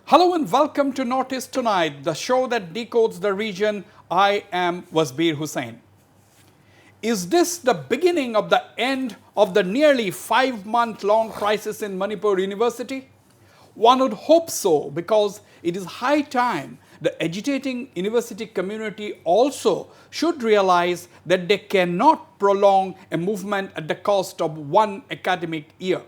Hello and welcome to Notice Tonight, the show that decodes the region. I am Wasbir Hussain. Is this the beginning of the end of the nearly 5-month long crisis in Manipur University? One would hope so, because it is high time the agitating university community also should realize that they cannot prolong a movement at the cost of one academic year.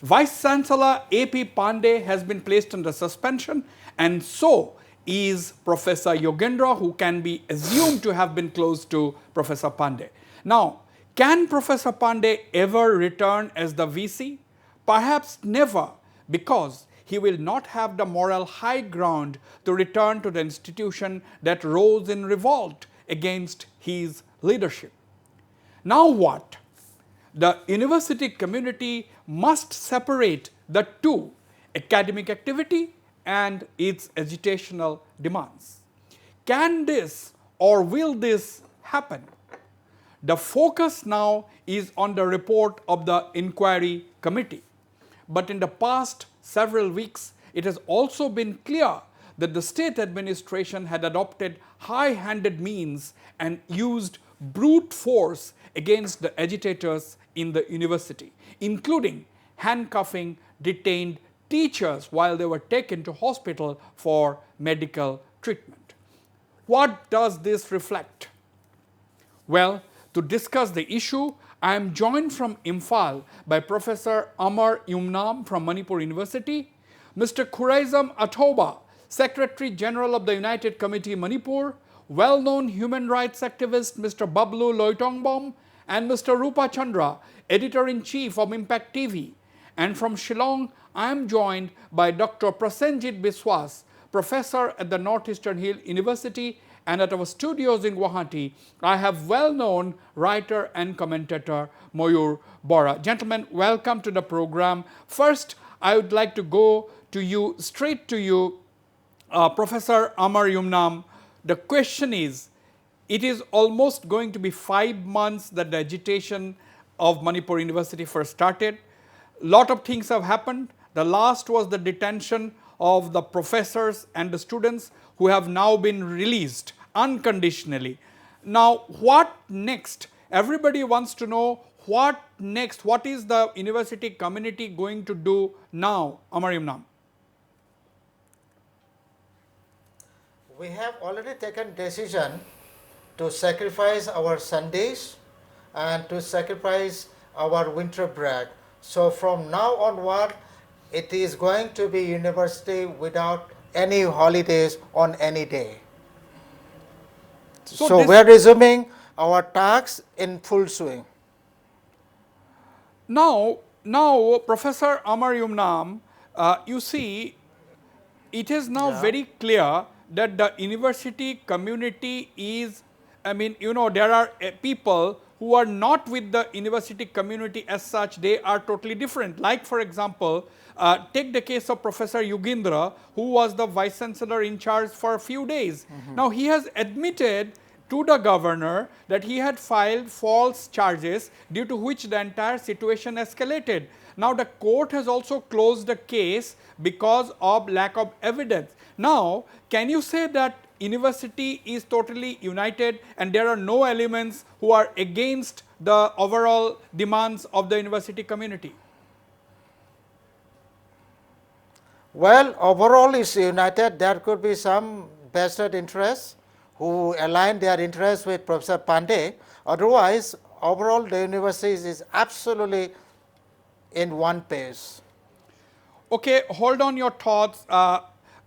Vice Chancellor A.P. Pandey has been placed under suspension, and so is Professor Yogendra, who can be assumed to have been close to Professor Pandey. Now, can Professor Pandey ever return as the VC? Perhaps never, because he will not have the moral high ground to return to the institution that rose in revolt against his leadership. Now what? The university community must separate the two, academic activity and its agitational demands. Can this or will this happen? The focus now is on the report of the inquiry committee. But in the past several weeks, it has also been clear that the state administration had adopted high-handed means and used brute force against the agitators in the university, including handcuffing detained teachers while they were taken to hospital for medical treatment. What does this reflect? Well, to discuss the issue, I am joined from Imphal by Professor Amar Yumnam from Manipur University, Mr. Khuraizam Athoba, Secretary General of the United Committee Manipur, well-known human rights activist Mr. Bablu Loitongbom, and Mr. Rupa Chandra, Editor-in-Chief of Impact TV. And from Shillong, I am joined by Dr. Prasenjit Biswas, Professor at the Northeastern Hill University, and at our studios in Guwahati, I have well-known writer and commentator Mayur Bora. Gentlemen, welcome to the program. First, I would like to go to you, straight to you, Professor Amar Yumnam. The question is, it is almost going to be 5 months that the agitation of Manipur University first started. Lot of things have happened. The last was the detention of the professors and the students who have now been released unconditionally. Now, what next? Everybody wants to know what next. What is the university community going to do now, Amar Yumnam? We have already taken decision to sacrifice our Sundays and to sacrifice our winter break. So from now onward, it is going to be university without any holidays on any day. So we are resuming our tasks in full swing. Now, Professor Amar Yumnam, you see, it is now very clear that the university community is, there are people who are not with the university community as such. They are totally different. Like, for example, take the case of Professor Yogendra, who was the Vice Chancellor in charge for a few days. Now, he has admitted to the governor that he had filed false charges, due to which the entire situation escalated. Now, the court has also closed the case because of lack of evidence. Now, can you say that university is totally united and there are no elements who are against the overall demands of the university community? Well, overall is united. There could be some vested interests who align their interests with Professor Pandey. Otherwise, overall the university is absolutely in one pace. Okay, hold on your thoughts.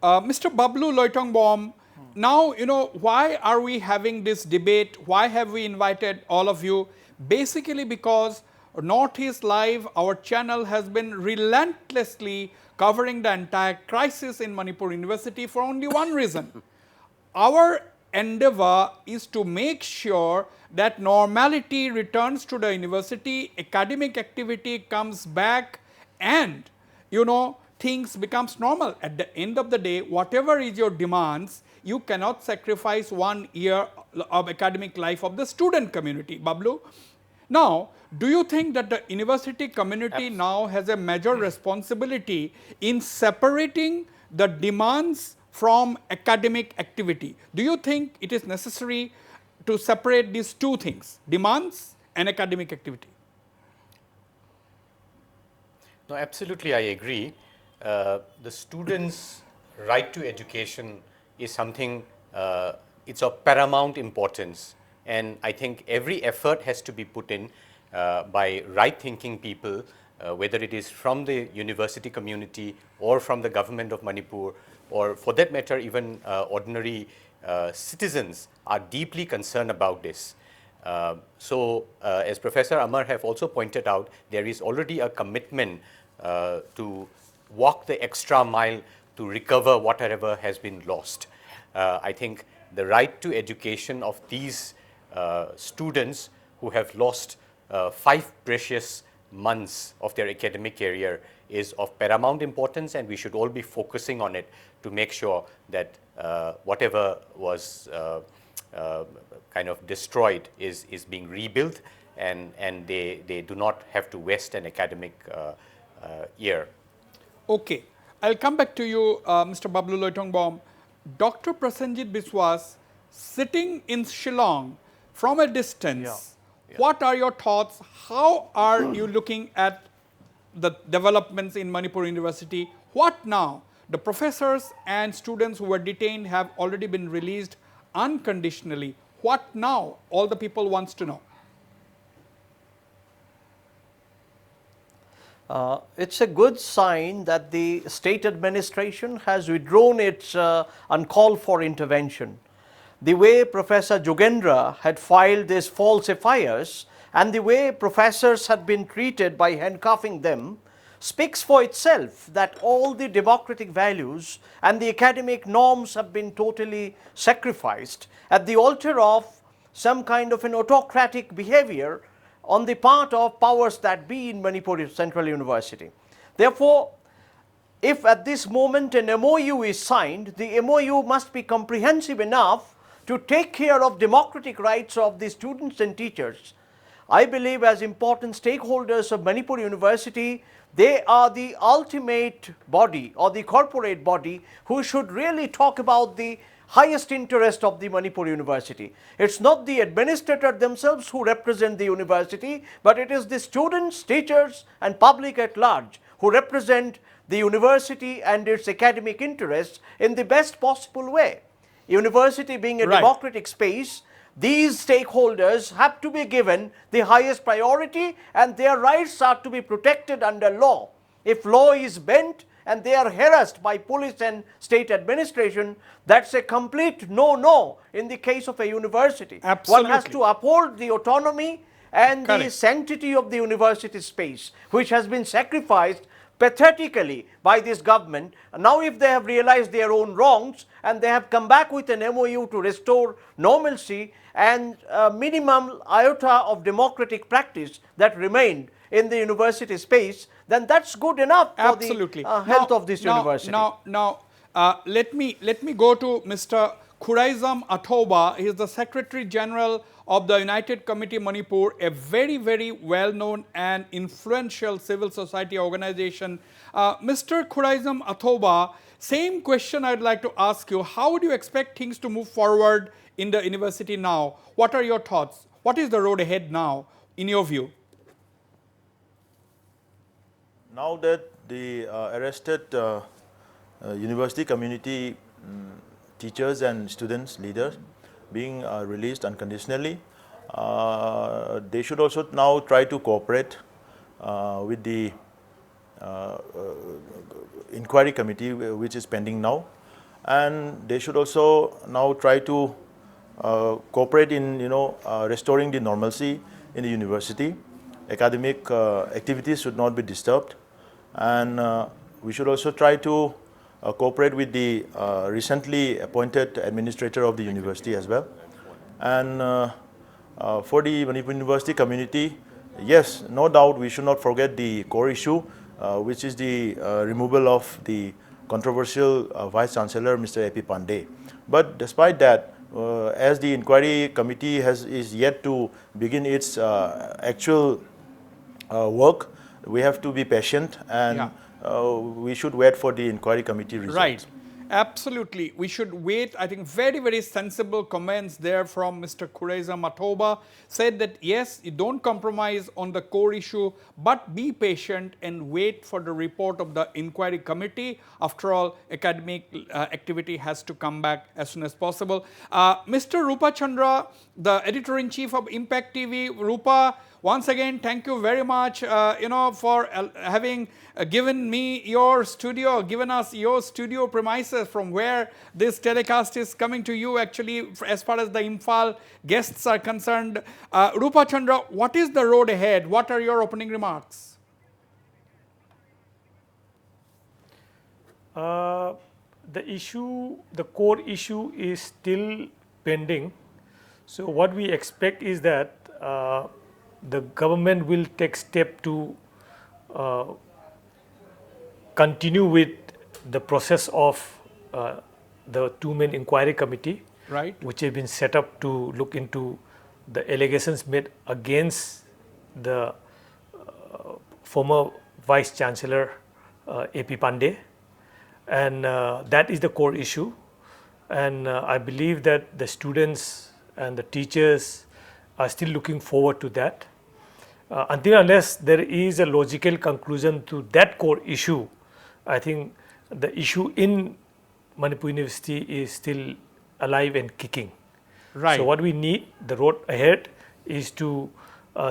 Mr. Bablu Loitongbom, now, why are we having this debate? Why have we invited all of you? Basically because Northeast Live, our channel, has been relentlessly covering the entire crisis in Manipur University for only one reason. Our endeavor is to make sure that normality returns to the university, academic activity comes back, and, things becomes normal. At the end of the day, whatever is your demands, you cannot sacrifice 1 year of academic life of the student community. Bablu, now, do you think that the university community now has a major responsibility in separating the demands from academic activity. Do you think it is necessary to separate these two things, demands and academic activity? No, absolutely, I agree. The students' right to education is something, it's of paramount importance. And I think every effort has to be put in by right-thinking people, whether it is from the university community or from the government of Manipur, or for that matter, even ordinary citizens are deeply concerned about this. As Professor Amar have also pointed out, there is already a commitment to walk the extra mile to recover whatever has been lost. I think the right to education of these students who have lost 5 precious months of their academic career is of paramount importance, and we should all be focusing on it to make sure that whatever was kind of destroyed is being rebuilt, and they do not have to waste an academic year. Okay, I'll come back to you, Mr. Bablu Loitongbom. Dr. Prasenjit Biswas, sitting in Shillong from a distance, what are your thoughts? How are you looking at the developments in Manipur University? What now? The professors and students who were detained have already been released unconditionally. What now? All the people wants to know. It's a good sign that the state administration has withdrawn its uncalled for intervention. The way Professor Jogendra had filed these false FIRs and the way professors had been treated by handcuffing them speaks for itself that all the democratic values and the academic norms have been totally sacrificed at the altar of some kind of an autocratic behavior on the part of powers that be in Manipur Central University. Therefore, if at this moment an MOU is signed, the MOU must be comprehensive enough to take care of democratic rights of the students and teachers. I believe as important stakeholders of Manipur University, they are the ultimate body or the corporate body who should really talk about the highest interest of the Manipur University. It's not the administrator themselves who represent the university, but it is the students, teachers and public at large who represent the university and its academic interests in the best possible way. University being a democratic space, these stakeholders have to be given the highest priority and their rights are to be protected under law. If law is bent and they are harassed by police and state administration, that's a complete no-no in the case of a university. Absolutely. One has to uphold the autonomy and the sanctity of the university space, which has been sacrificed pathetically by this government. Now if they have realized their own wrongs and they have come back with an MOU to restore normalcy and minimum iota of democratic practice that remained in the university space, then that's good enough for the health of this university. Now, let me go to Mr. Khuraizam Athoba. He is the Secretary General of the United Committee Manipur, a very, very well-known and influential civil society organization. Mr. Khuraizam Athoba, same question I'd like to ask you. How would you expect things to move forward in the university now? What are your thoughts? What is the road ahead now, in your view? Now that the arrested university community teachers and students, leaders, being released unconditionally, they should also now try to cooperate with the inquiry committee which is pending now, and they should also now try to cooperate in restoring the normalcy in the university. Academic activities should not be disturbed, and we should also try to cooperate with the recently appointed administrator of the university as well. And for the Manipur University community, yes, no doubt we should not forget the core issue, which is the removal of the controversial Vice Chancellor, Mr. A.P. Pandey. But despite that, as the inquiry committee is yet to begin its actual work, we have to be patient and we should wait for the inquiry committee results. Right. Absolutely. We should wait. I think very, very sensible comments there from Mr. Kureza Matoba. Said that yes, you don't compromise on the core issue, but be patient and wait for the report of the inquiry committee. After all, academic activity has to come back as soon as possible. Mr. Rupa Chandra, the editor-in-chief of Impact TV. Rupa, once again, thank you very much, for having given me your studio, given us your studio premises from where this telecast is coming to you actually as far as the Imphal guests are concerned. Rupa Chandra, what is the road ahead? What are your opening remarks? The core issue is still pending. So what we expect is that the government will take step to continue with the process of the two-man inquiry committee, Right. which has been set up to look into the allegations made against the former Vice Chancellor A.P. Pandey, and that is the core issue. And I believe that the students and the teachers are still looking forward to that. Until unless there is a logical conclusion to that core issue, I think the issue in Manipur University is still alive and kicking. Right. So what we need, the road ahead, is to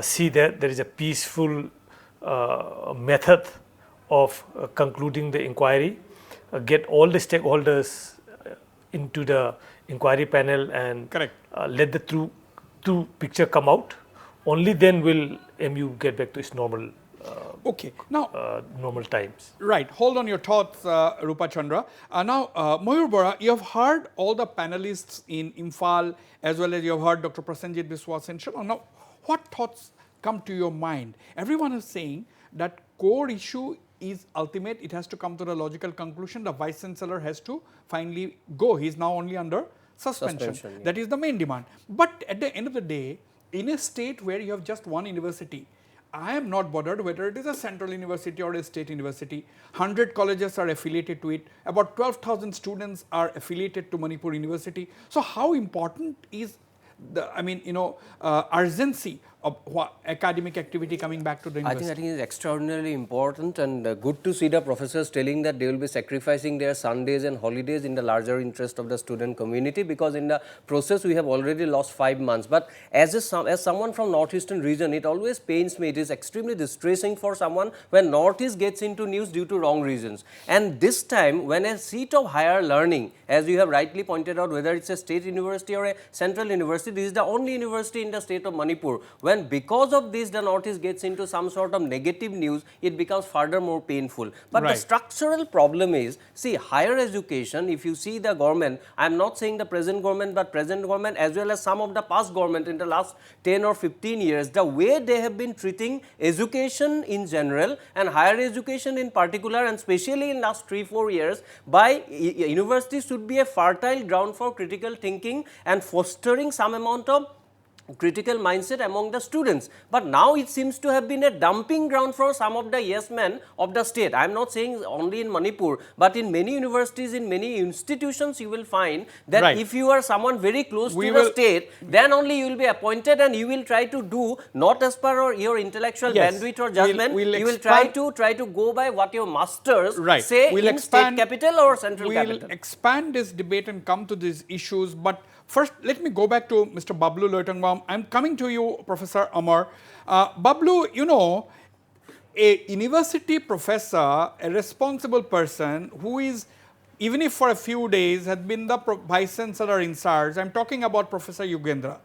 see that there is a peaceful method of concluding the inquiry, get all the stakeholders into the inquiry panel and Correct. Let the true picture come out. Only then will MU get back to its normal Okay. Now, normal times. right. Hold on your thoughts, Rupa Chandra. Now, Mayur Bora, you have heard all the panelists in Imphal as well as you have heard Dr. Prasenjit Biswas and Shillong. Now, what thoughts come to your mind? Everyone is saying that core issue is ultimate. It has to come to the logical conclusion. The Vice Chancellor has to finally go. He is now only under suspension. Yeah. That is the main demand. But at the end of the day, in a state where you have just one university, I am not bothered whether it is a central university or a state university. 100 colleges are affiliated to it. About 12,000 students are affiliated to Manipur University. So how important is the, urgency of academic activity coming back to the I university? think it is extraordinarily important and good to see the professors telling that they will be sacrificing their Sundays and holidays in the larger interest of the student community, because in the process we have already lost 5 months. But as someone from northeastern region, it always pains me. It is extremely distressing for someone when northeast gets into news due to wrong reasons. And this time, when a seat of higher learning, as you have rightly pointed out, whether it's a state university or a central university, this is the only university in the state of Manipur. When because of this the northeast gets into some sort of negative news, it becomes further more painful. But the Right. structural problem is, see, higher education, if you see the government, I am not saying the present government, but present government as well as some of the past government in the last 10 or 15 years, the way they have been treating education in general and higher education in particular, and especially in last 3-4 years, by universities should be a fertile ground for critical thinking and fostering some amount of critical mindset among the students. But now it seems to have been a dumping ground for some of the yes men of the state. I am not saying only in Manipur, but in many universities, in many institutions, you will find that Right. if you are someone very close We to will- the state, then only you will be appointed and you will try to do not as per your intellectual Yes. bandwidth or judgment. We'll you will expand- try to go by what your masters Right. say We'll in state capital or central we'll capital. expand this debate and come to these issues. But first, let me go back to Mr. Bablu Loitongwam. I'm coming to you, Professor Amar. Bablu, a university professor, a responsible person who is, even if for a few days, has been the vice chancellor in charge. I'm talking about Professor Yugendra.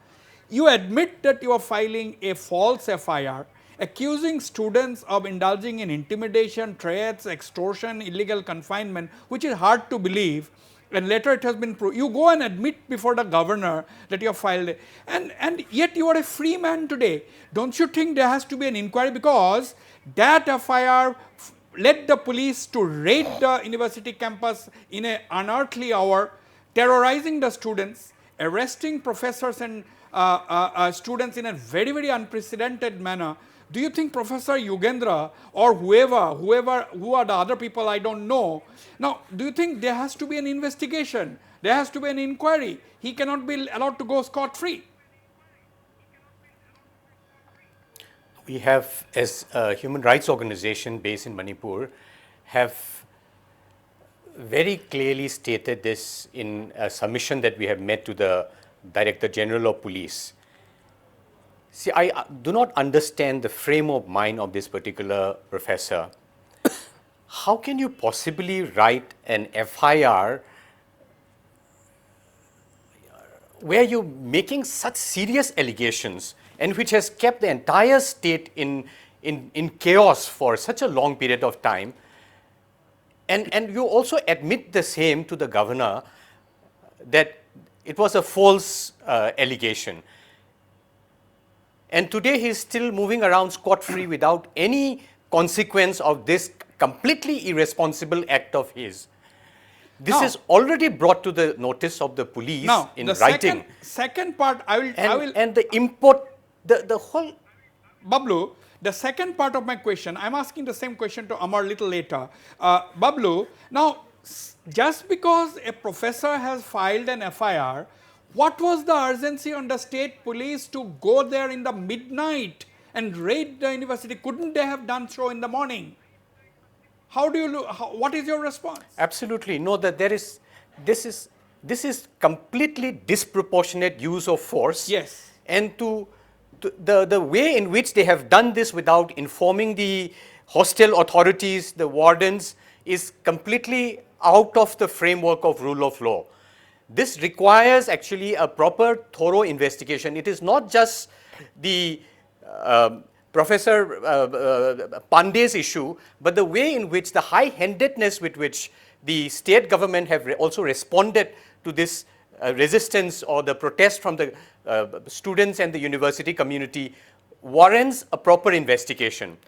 You admit that you are filing a false FIR accusing students of indulging in intimidation, threats, extortion, illegal confinement, which is hard to believe. And later it has been proved. You go and admit before the governor that you have filed it. And yet you are a free man today. Don't you think there has to be an inquiry? Because that FIR led the police to raid the university campus in an unearthly hour, terrorizing the students, arresting professors and students in a very, very unprecedented manner. do you think Professor Yugendra or who are the other people, I don't know. Now, do you think there has to be an investigation? There has to be an inquiry. He cannot be allowed to go scot-free. We have, as a human rights organization based in Manipur, have very clearly stated this in a submission that we have made to the Director General of Police. See, I do not understand the frame of mind of this particular professor. How can you possibly write an FIR where you're making such serious allegations and which has kept the entire state in chaos for such a long period of time? And you also admit the same to the governor that it was a false allegation. And today he is still moving around scot-free without any consequence of this completely irresponsible act of his. This Now, is already brought to the notice of the police now, in the writing. second part, I will And the import, the whole. Bablu, the second part of my question, I'm asking the same question to Amar a little later. Bablu, now, just because a professor has filed an FIR, what was the urgency on the state police to go there in the midnight and raid the university? Couldn't they have done so in the morning? How do you look, what is your response? Absolutely. No, that this is completely disproportionate use of force. Yes. And the way in which they have done this without informing the hostel authorities, the wardens, is completely out of the framework of rule of law. This requires actually a proper, thorough investigation. It is not just the Professor Pandey's issue, but the way in which the high-handedness with which the state government have also responded to this resistance or the protest from the students and the university community warrants a proper investigation.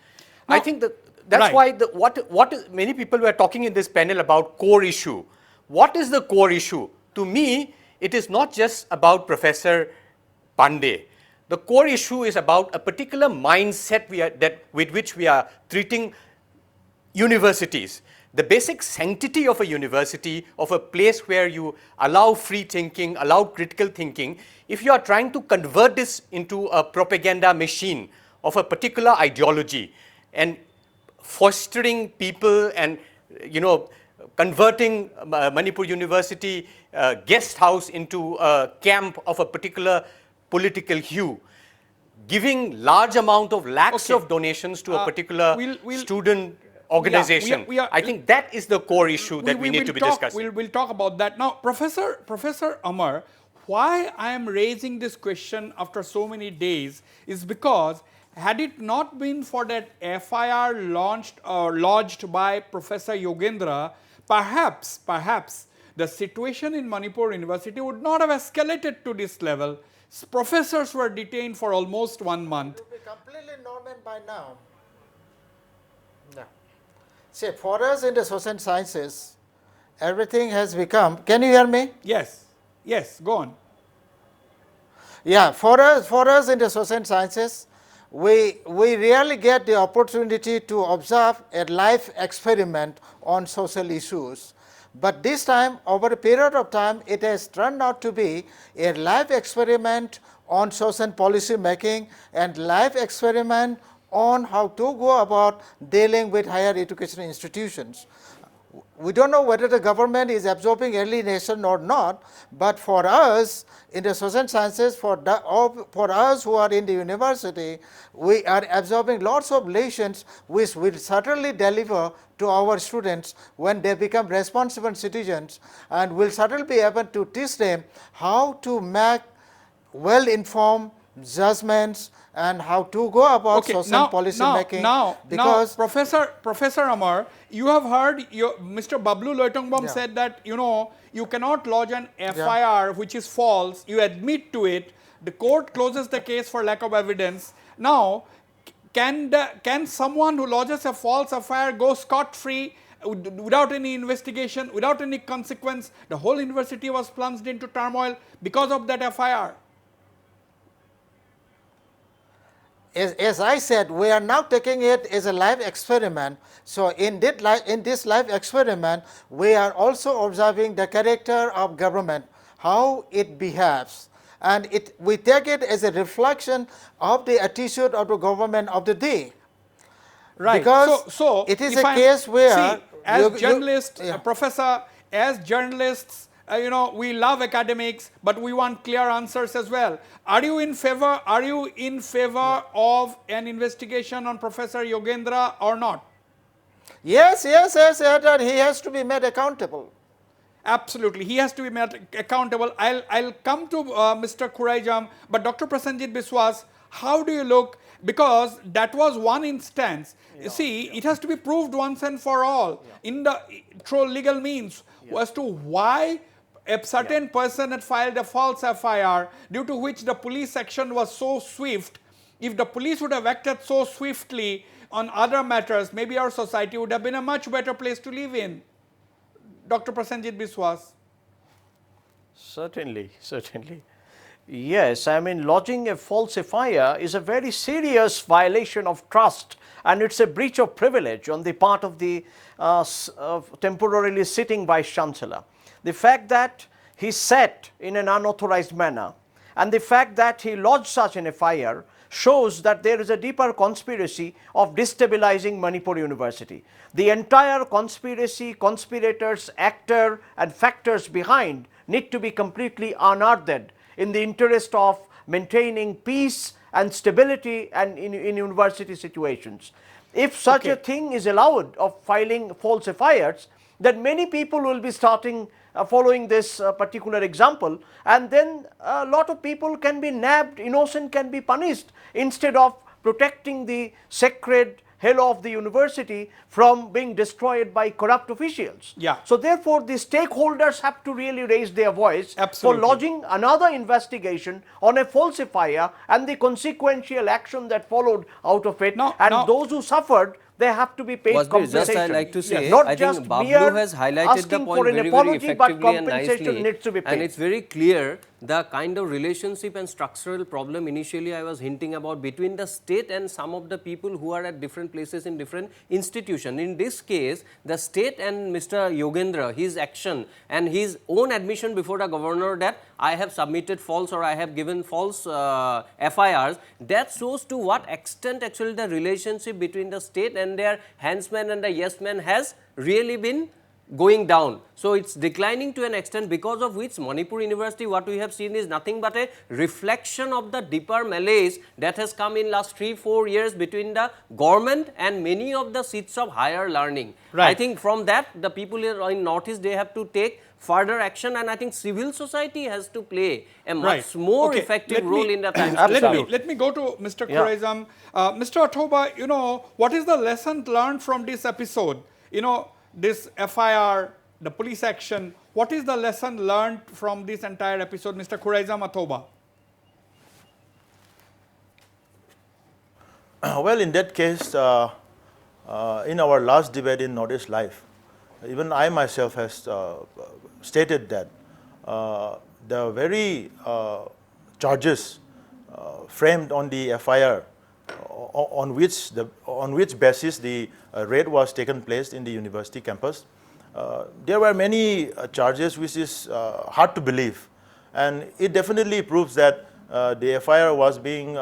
Now, I think that's right. why many people were talking in this panel about core issue. What is the core issue? To me, it is not just about Professor Pandey. The core issue is about a particular mindset with which we are treating universities. The basic sanctity of a university, of a place where you allow free thinking, allow critical thinking, if you are trying to convert this into a propaganda machine of a particular ideology and fostering people and, converting Manipur University guest house into a camp of a particular political hue, giving large amount of lakhs of donations to a particular student organization. I think that is the core issue that we need to be discussing. We'll talk about that. Now, Professor Amar, why I am raising this question after so many days is because had it not been for that FIR lodged by Professor Yogendra, perhaps the situation in Manipur University would not have escalated to this level. Professors were detained for almost 1 month. It would be completely normal by now. No. See, for us in the social sciences, everything has become, can you hear me? Yes, go on. Yeah, for us in the social sciences, we rarely get the opportunity to observe a live experiment on social issues. But this time, over a period of time, it has turned out to be a live experiment on social policy making and live experiment on how to go about dealing with higher education institutions. We don't know whether the government is absorbing alienation or not, but for us in the social sciences, for us who are in the university, we are absorbing lots of lessons which will certainly deliver to our students when they become responsible citizens, and will certainly be able to teach them how to make well-informed judgments and how to go about social policy making. Now, Professor Amar, you have heard Mr. Bablu Loitongbam said that you cannot lodge an FIR which is false. You admit to it. The court closes the case for lack of evidence. Now, can someone who lodges a false FIR go scot-free without any investigation, without any consequence? The whole university was plunged into turmoil because of that FIR. as I said, we are now taking it as a live experiment. So in this live experiment, we are also observing the character of government, how it behaves, and we take it as a reflection of the attitude of the government of the day. Right. Because so it is if a case where see, as you- journalists, yeah. Professor, as journalists, we love academics, but we want clear answers as well. Are you in favor? Are you in favor of an investigation on Professor Yogendra or not? Yes, and he has to be made accountable. Absolutely, he has to be made accountable. I'll come to Mr. Khuraijam, but Dr. Prasenjit Biswas, how do you look? Because that was one instance. You see, it has to be proved once and for all in the through legal means as to why a certain person had filed a false FIR, due to which the police action was so swift. If the police would have acted so swiftly on other matters, maybe our society would have been a much better place to live in. Dr. Prasenjit Biswas. Certainly, certainly. Yes, I mean, lodging a false FIR is a very serious violation of trust, and it's a breach of privilege on the part of the temporarily sitting Vice Chancellor. The fact that he sat in an unauthorized manner and the fact that he lodged such an FIR shows that there is a deeper conspiracy of destabilizing Manipur University. The entire conspiracy, conspirators, actor and factors behind need to be completely unearthed in the interest of maintaining peace and stability and in university situations. If such a thing is allowed of filing false FIRs, then many people will be starting following this particular example, and then a lot of people can be nabbed, innocent can be punished, instead of protecting the sacred halo of the university from being destroyed by corrupt officials. Yeah. So therefore, the stakeholders have to really raise their voice Absolutely. for lodging another investigation on a false FIR and the consequential action that followed out of it. Now- Those who suffered, they have to be paid Wasbir, compensation. just I like to say, Not I just think Bablu mere has highlighted the asking point for an very, very apology, but effectively and compensation nicely. needs to be paid. And it's very clear the kind of relationship and structural problem initially I was hinting about between the state and some of the people who are at different places in different institutions. In this case, the state and Mr. Yogendra, his action and his own admission before the governor that I have submitted false or I have given false FIRs, that shows to what extent actually the relationship between the state and their handsman and the yes man has really been going down. So it's declining to an extent because of which Manipur University, what we have seen is nothing but a reflection of the deeper malaise that has come in last 3-4 years between the government and many of the seats of higher learning. Right. I think from that the people here in Northeast, they have to take further action, and I think civil society has to play a much more Okay, effective let me- role in the times to let come. me go to Mr. Yeah. Khuraijam. Mr. Athoba, what is the lesson learned from this episode? This FIR, the police action, what is the lesson learned from this entire episode, Mr. Khuraijam Athoba? Well, in that case, in our last debate in Northeast Life, even I myself has stated that the very charges framed on the FIR, on which basis the raid was taken place in the university campus, there were many charges which is hard to believe, and it definitely proves that the FIR was being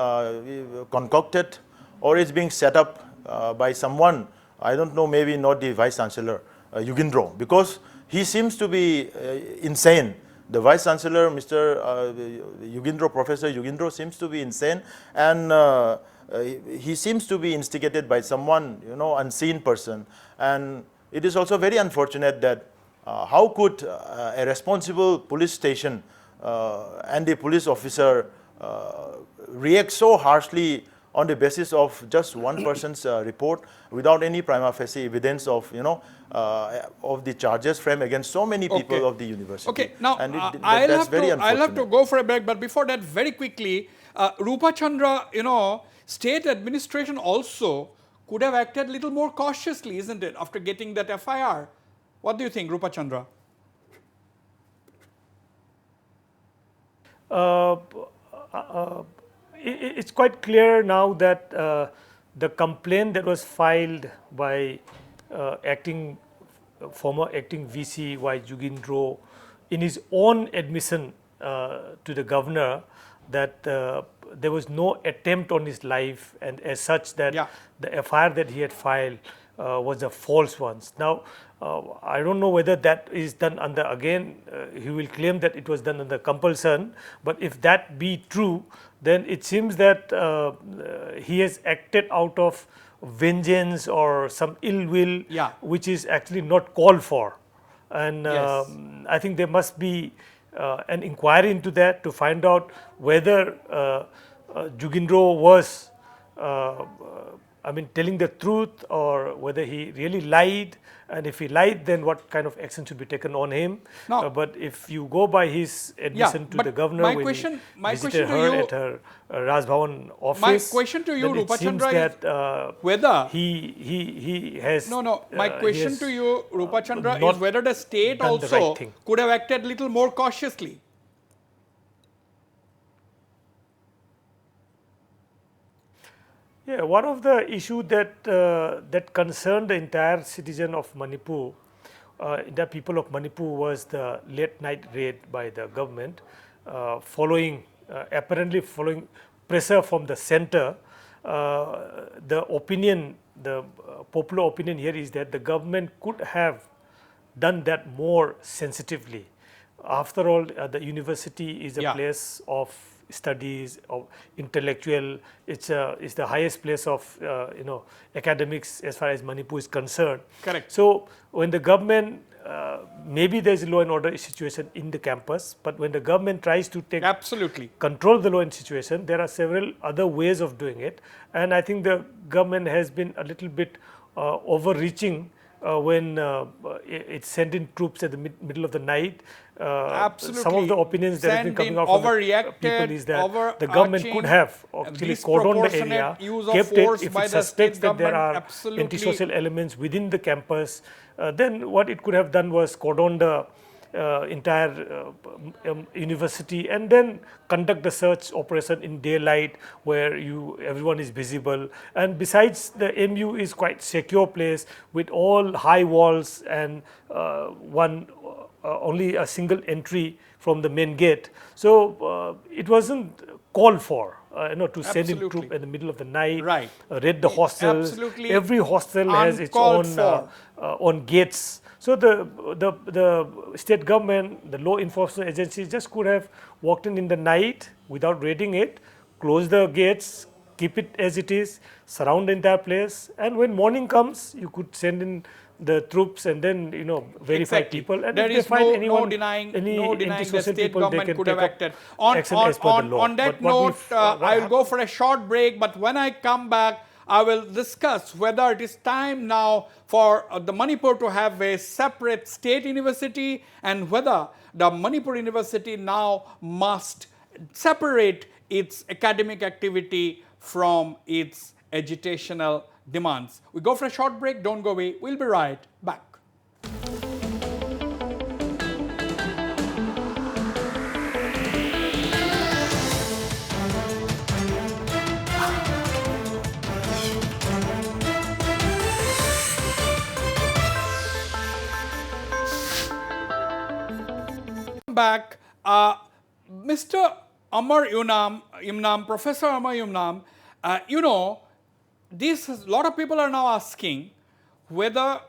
concocted or is being set up by someone, I don't know, maybe not the Vice Chancellor, Yogendra, because he seems to be insane. The Vice Chancellor, Mr. Yogendra, Professor Yogendra, seems to be insane, and he seems to be instigated by someone, unseen person. And it is also very unfortunate that how could a responsible police station and a police officer react so harshly on the basis of just one person's report without any prima facie evidence of, of the charges framed against so many people Okay. of the university. Okay, now And I'll that's very have to unfortunate. go for a break, but before that, very quickly, Rupa Chandra, state administration also could have acted a little more cautiously, isn't it, after getting that FIR? What do you think, Rupa Chandra? it's quite clear now that the complaint that was filed by former acting VC Y Jugindro in his own admission to the governor that there was no attempt on his life, and as such that the FIR that he had filed was a false one. Now, I don't know whether that is done under, again, he will claim that it was done under compulsion, but if that be true, then it seems that he has acted out of vengeance or some ill will, which is actually not called for. And I think there must be an inquiry into that to find out whether Jugindro was telling the truth, or whether he really lied, and if he lied, then what kind of action should be taken on him. But if you go by his admission to the governor when he visited her at her Raj Bhavan office, my question to you, Rupachandra, is whether he has my question to you, Rupachandra, is whether the state also could have acted a little more cautiously. Yeah, one of the issues that concerned the entire citizen of Manipur, the people of Manipur, was the late night raid by the government, apparently following pressure from the center. The popular opinion here is that the government could have done that more sensitively. After all, the university is a place of studies, of intellectual. It's the highest place of academics as far as Manipur is concerned. Correct. So when the government, maybe there is a law and order situation in the campus, but when the government tries to control the law and situation, there are several other ways of doing it, and I think the government has been a little bit overreaching when it sent in troops at the middle of the night. Some of the opinions that have been coming out from the people is that the government could have actually cordoned the area, kept it. If it suspects that there are antisocial elements within the campus, then what it could have done was cordon the entire university and then conduct the search operation in daylight where everyone is visible. And besides, the MU is quite secure place with all high walls and only a single entry from the main gate. So it wasn't called for to send in troop in the middle of the night, raid the hostels. Every hostel has its own gates. So the state government, the law enforcement agencies just could have walked in the night without raiding it, close the gates, keep it as it is, surround the entire place, and when morning comes, you could send in the troops and then verify people. And there if is they find no denying the state government could have acted. On that note, I will go for a short break, but when I come back, I will discuss whether it is time now for the Manipur to have a separate state university, and whether the Manipur University now must separate its academic activity from its agitational demands. We go for a short break, don't go away, we'll be right back. Back, Mr. Amar Yumnam, Professor Amar Yumnam, a lot of people are now asking whether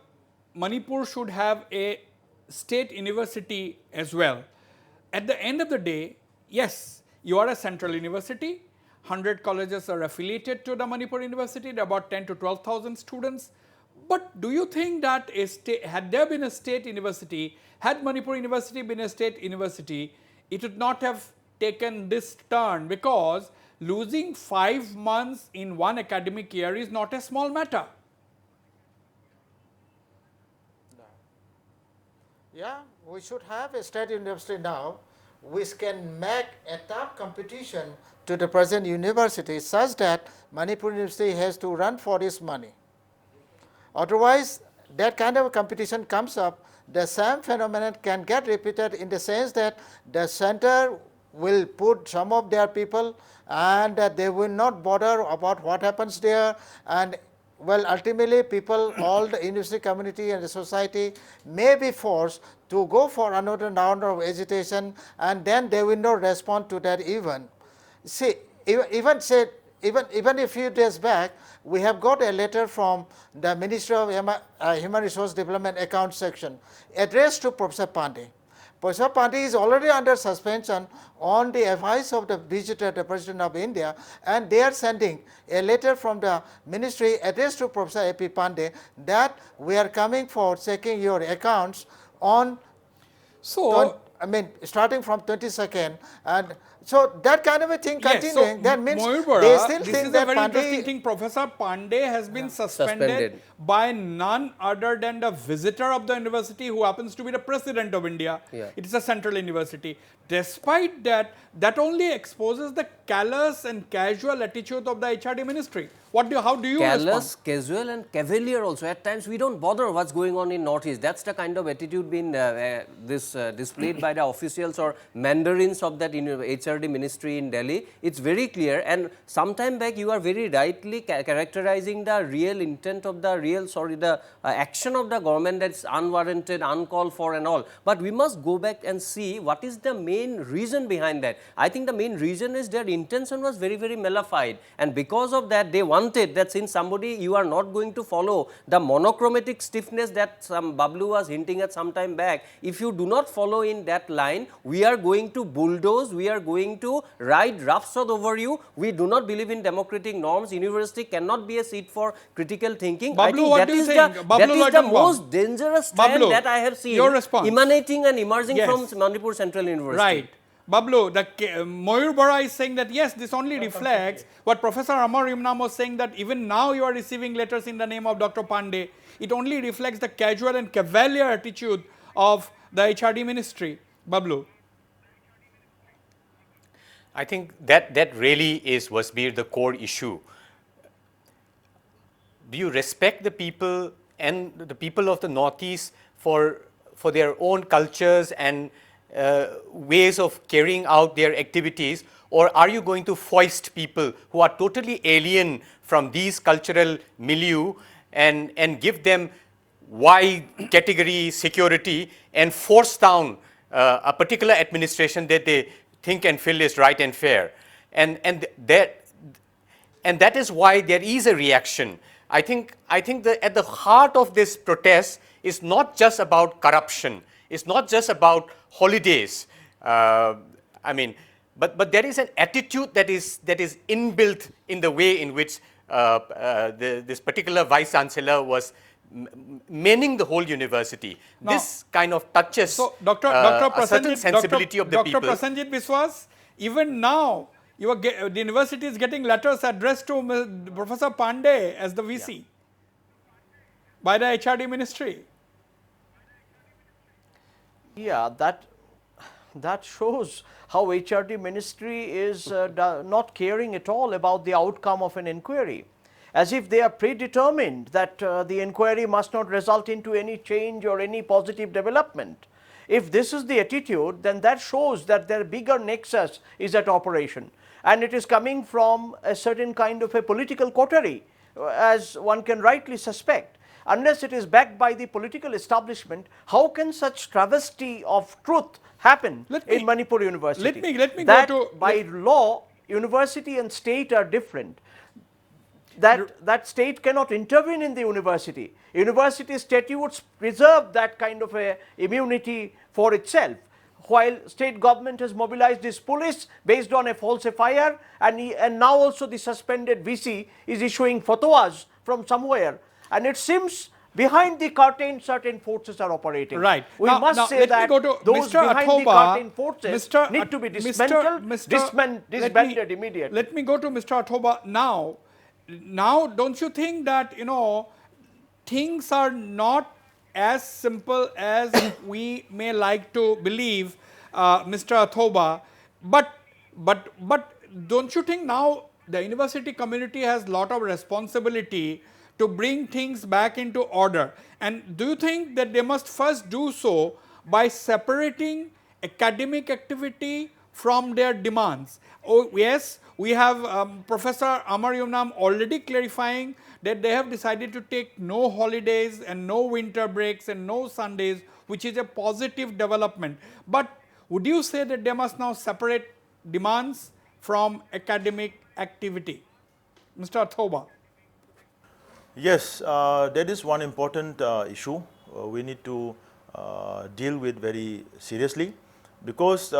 Manipur should have a state university as well. At the end of the day, yes, you are a central university. 100 colleges are affiliated to the Manipur University. There are about 10 to 12,000 students. But do you think that had there been a state university, had Manipur University been a state university, it would not have taken this turn, because losing 5 months in one academic year is not a small matter. Yeah, we should have a state university now which can make a tough competition to the present university, such that Manipur University has to run for its money. Otherwise, that kind of competition comes up, the same phenomenon can get repeated in the sense that the center will put some of their people, and they will not bother about what happens there. And well, ultimately people, all the university community and the society may be forced to go for another round of agitation, and then they will not respond to that even. See, even said, even a few days back, we have got a letter from the Ministry of Human Resource Development Account Section addressed to Professor Pandey. Professor Pandey is already under suspension on the advice of the visitor, the President of India, and they are sending a letter from the ministry addressed to Professor A.P. Pandey that we are coming for checking your accounts on, So, I mean, starting from 22nd, and so that kind of a thing yes, continuing, so that means Mayur they Bora, still this think is a that very interesting Pandey, thing. Professor Pandey has been suspended Suspended. by none other than the visitor of the university, who happens to be the President of India. Yeah. It is a central university. Despite that, that only exposes the callous and casual attitude of the HRD ministry. How do you Careless, respond? casual and cavalier also. At times we don't bother what's going on in Northeast. That's the kind of attitude being displayed by the officials or mandarins of that HRD ministry in Delhi. It's very clear, and sometime back you are very rightly characterizing the real intent of the action of the government, that's unwarranted, uncalled for and all. But we must go back and see what is the main reason behind that. I think the main reason is their intention was very, very mellified, and because of that they wanted that since somebody, you are not going to follow the monochromatic stiffness that some Bablu was hinting at some time back. If you do not follow in that line, we are going to bulldoze, we are going to ride roughshod over you. We do not believe in democratic norms. University cannot be a seat for critical thinking. I Bablu, think what that do you is think? the, Bablu that is the Loitongwam. most dangerous trend Bablu, that I have seen your response. emanating and emerging Yes. from Manipur Central University. Right. Bablu, Mayur Bora is saying that yes, this only reflects what Professor Amar Imnam was saying, that even now you are receiving letters in the name of Dr. Pandey. It only reflects the casual and cavalier attitude of the HRD ministry. Bablu. I think that really is Wasbir the core issue. Do you respect the people and the people of the Northeast for their own cultures and ways of carrying out their activities, or are you going to foist people who are totally alien from these cultural milieu and give them wide category security and force down a particular administration that they think and feel is right and fair? And that is why there is a reaction. I think that at the heart of this protest is not just about corruption. It's not just about holidays. I mean, but there is an attitude that is inbuilt in the way in which this particular vice chancellor was manning the whole university. Now, this kind of touches Dr. a certain sensibility of the Dr. people. Prasenjit Biswas, even now, the university is getting letters addressed to Professor Pandey as the VC by the HRD ministry. Yeah, that shows how HRD ministry is not caring at all about the outcome of an inquiry, as if they are predetermined that the inquiry must not result into any change or any positive development. If this is the attitude, then that shows that their bigger nexus is at operation, and it is coming from a certain kind of a political coterie, as one can rightly suspect. Unless it is backed by the political establishment, how can such travesty of truth happen in Manipur University? Let me that go to by law, university and state are different. That state cannot intervene in the university. University statutes preserve that kind of a immunity for itself, while state government has mobilized its police based on a falsifier, and now also the suspended VC is issuing fatwas from somewhere, and it seems behind the curtain certain forces are operating. Right. We now, must say let that me go to those Mr. behind the Athoba, curtain forces Mr. need to be dismantled, disbanded immediately. Let me go to Mr. Athoba now. Now, don't you think that, things are not as simple as we may like to believe, Mr. Athoba, but don't you think now the university community has a lot of responsibility to bring things back into order? And do you think that they must first do so by separating academic activity from their demands. Oh yes, we have Professor Amar Yumnam already clarifying that they have decided to take no holidays and no winter breaks and no Sundays, which is a positive development. But would you say that they must now separate demands from academic activity? Mr. Thoba. Yes, that is one important issue we need to deal with very seriously, because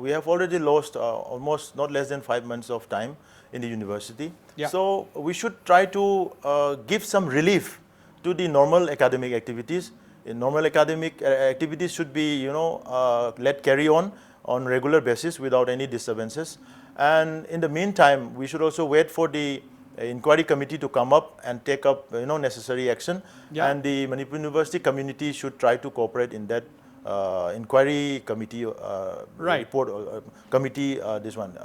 we have already lost almost not less than 5 months of time in the university. Yeah. So we should try to give some relief to the normal academic activities. Normal academic activities should be, let carry on regular basis without any disturbances. And in the meantime, we should also wait for the inquiry committee to come up and take up necessary action. Yeah. And the Manipur University community should try to cooperate in that inquiry committee Right. report committee this one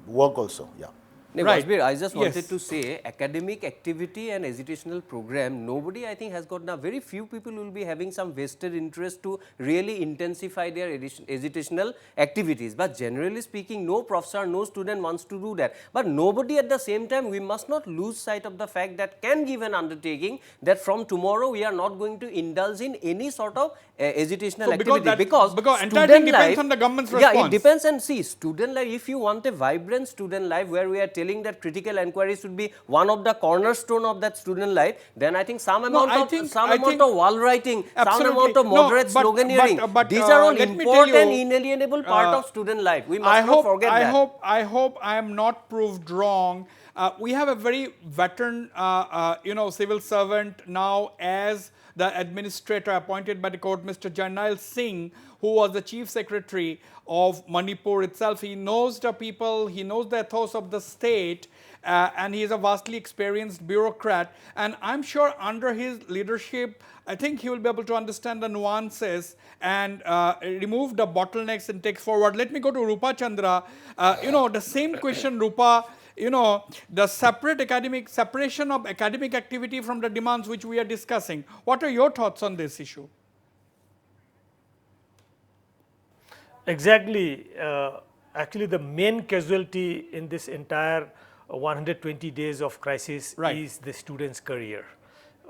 work also. Yeah. No, Right. Wasbir, I just wanted Yes. to say academic activity and educational program, nobody I think has got, now very few people will be having some vested interest to really intensify their educational activities. But generally speaking, no professor, no student wants to do that. But nobody at the same time, we must not lose sight of the fact that can give an undertaking that from tomorrow we are not going to indulge in any sort of educational So because activity. that- because entire student thing depends life, on the government's Yeah, response. it depends. And see, student life, if you want a vibrant student life where we are telling that critical inquiry should be one of the cornerstone of that student life, then I think some amount I of think- of wall writing, some Absolutely. amount of No, moderate but- sloganeering, but, these are all let me tell important, you, inalienable part of student life. We must I not hope, forget that. I hope I am not proved wrong. We have a very veteran, civil servant now as the administrator appointed by the court, Mr. Jarnail Singh, who was the chief secretary of Manipur itself. He knows the people, he knows the ethos of the state, and he is a vastly experienced bureaucrat. And I'm sure under his leadership, I think he will be able to understand the nuances and remove the bottlenecks and take forward. Let me go to Rupa Chandra. The same question, Rupa. The separation of academic activity from the demands which we are discussing. What are your thoughts on this issue? Exactly. Actually, the main casualty in this entire 120 days of crisis Right. is the student's career.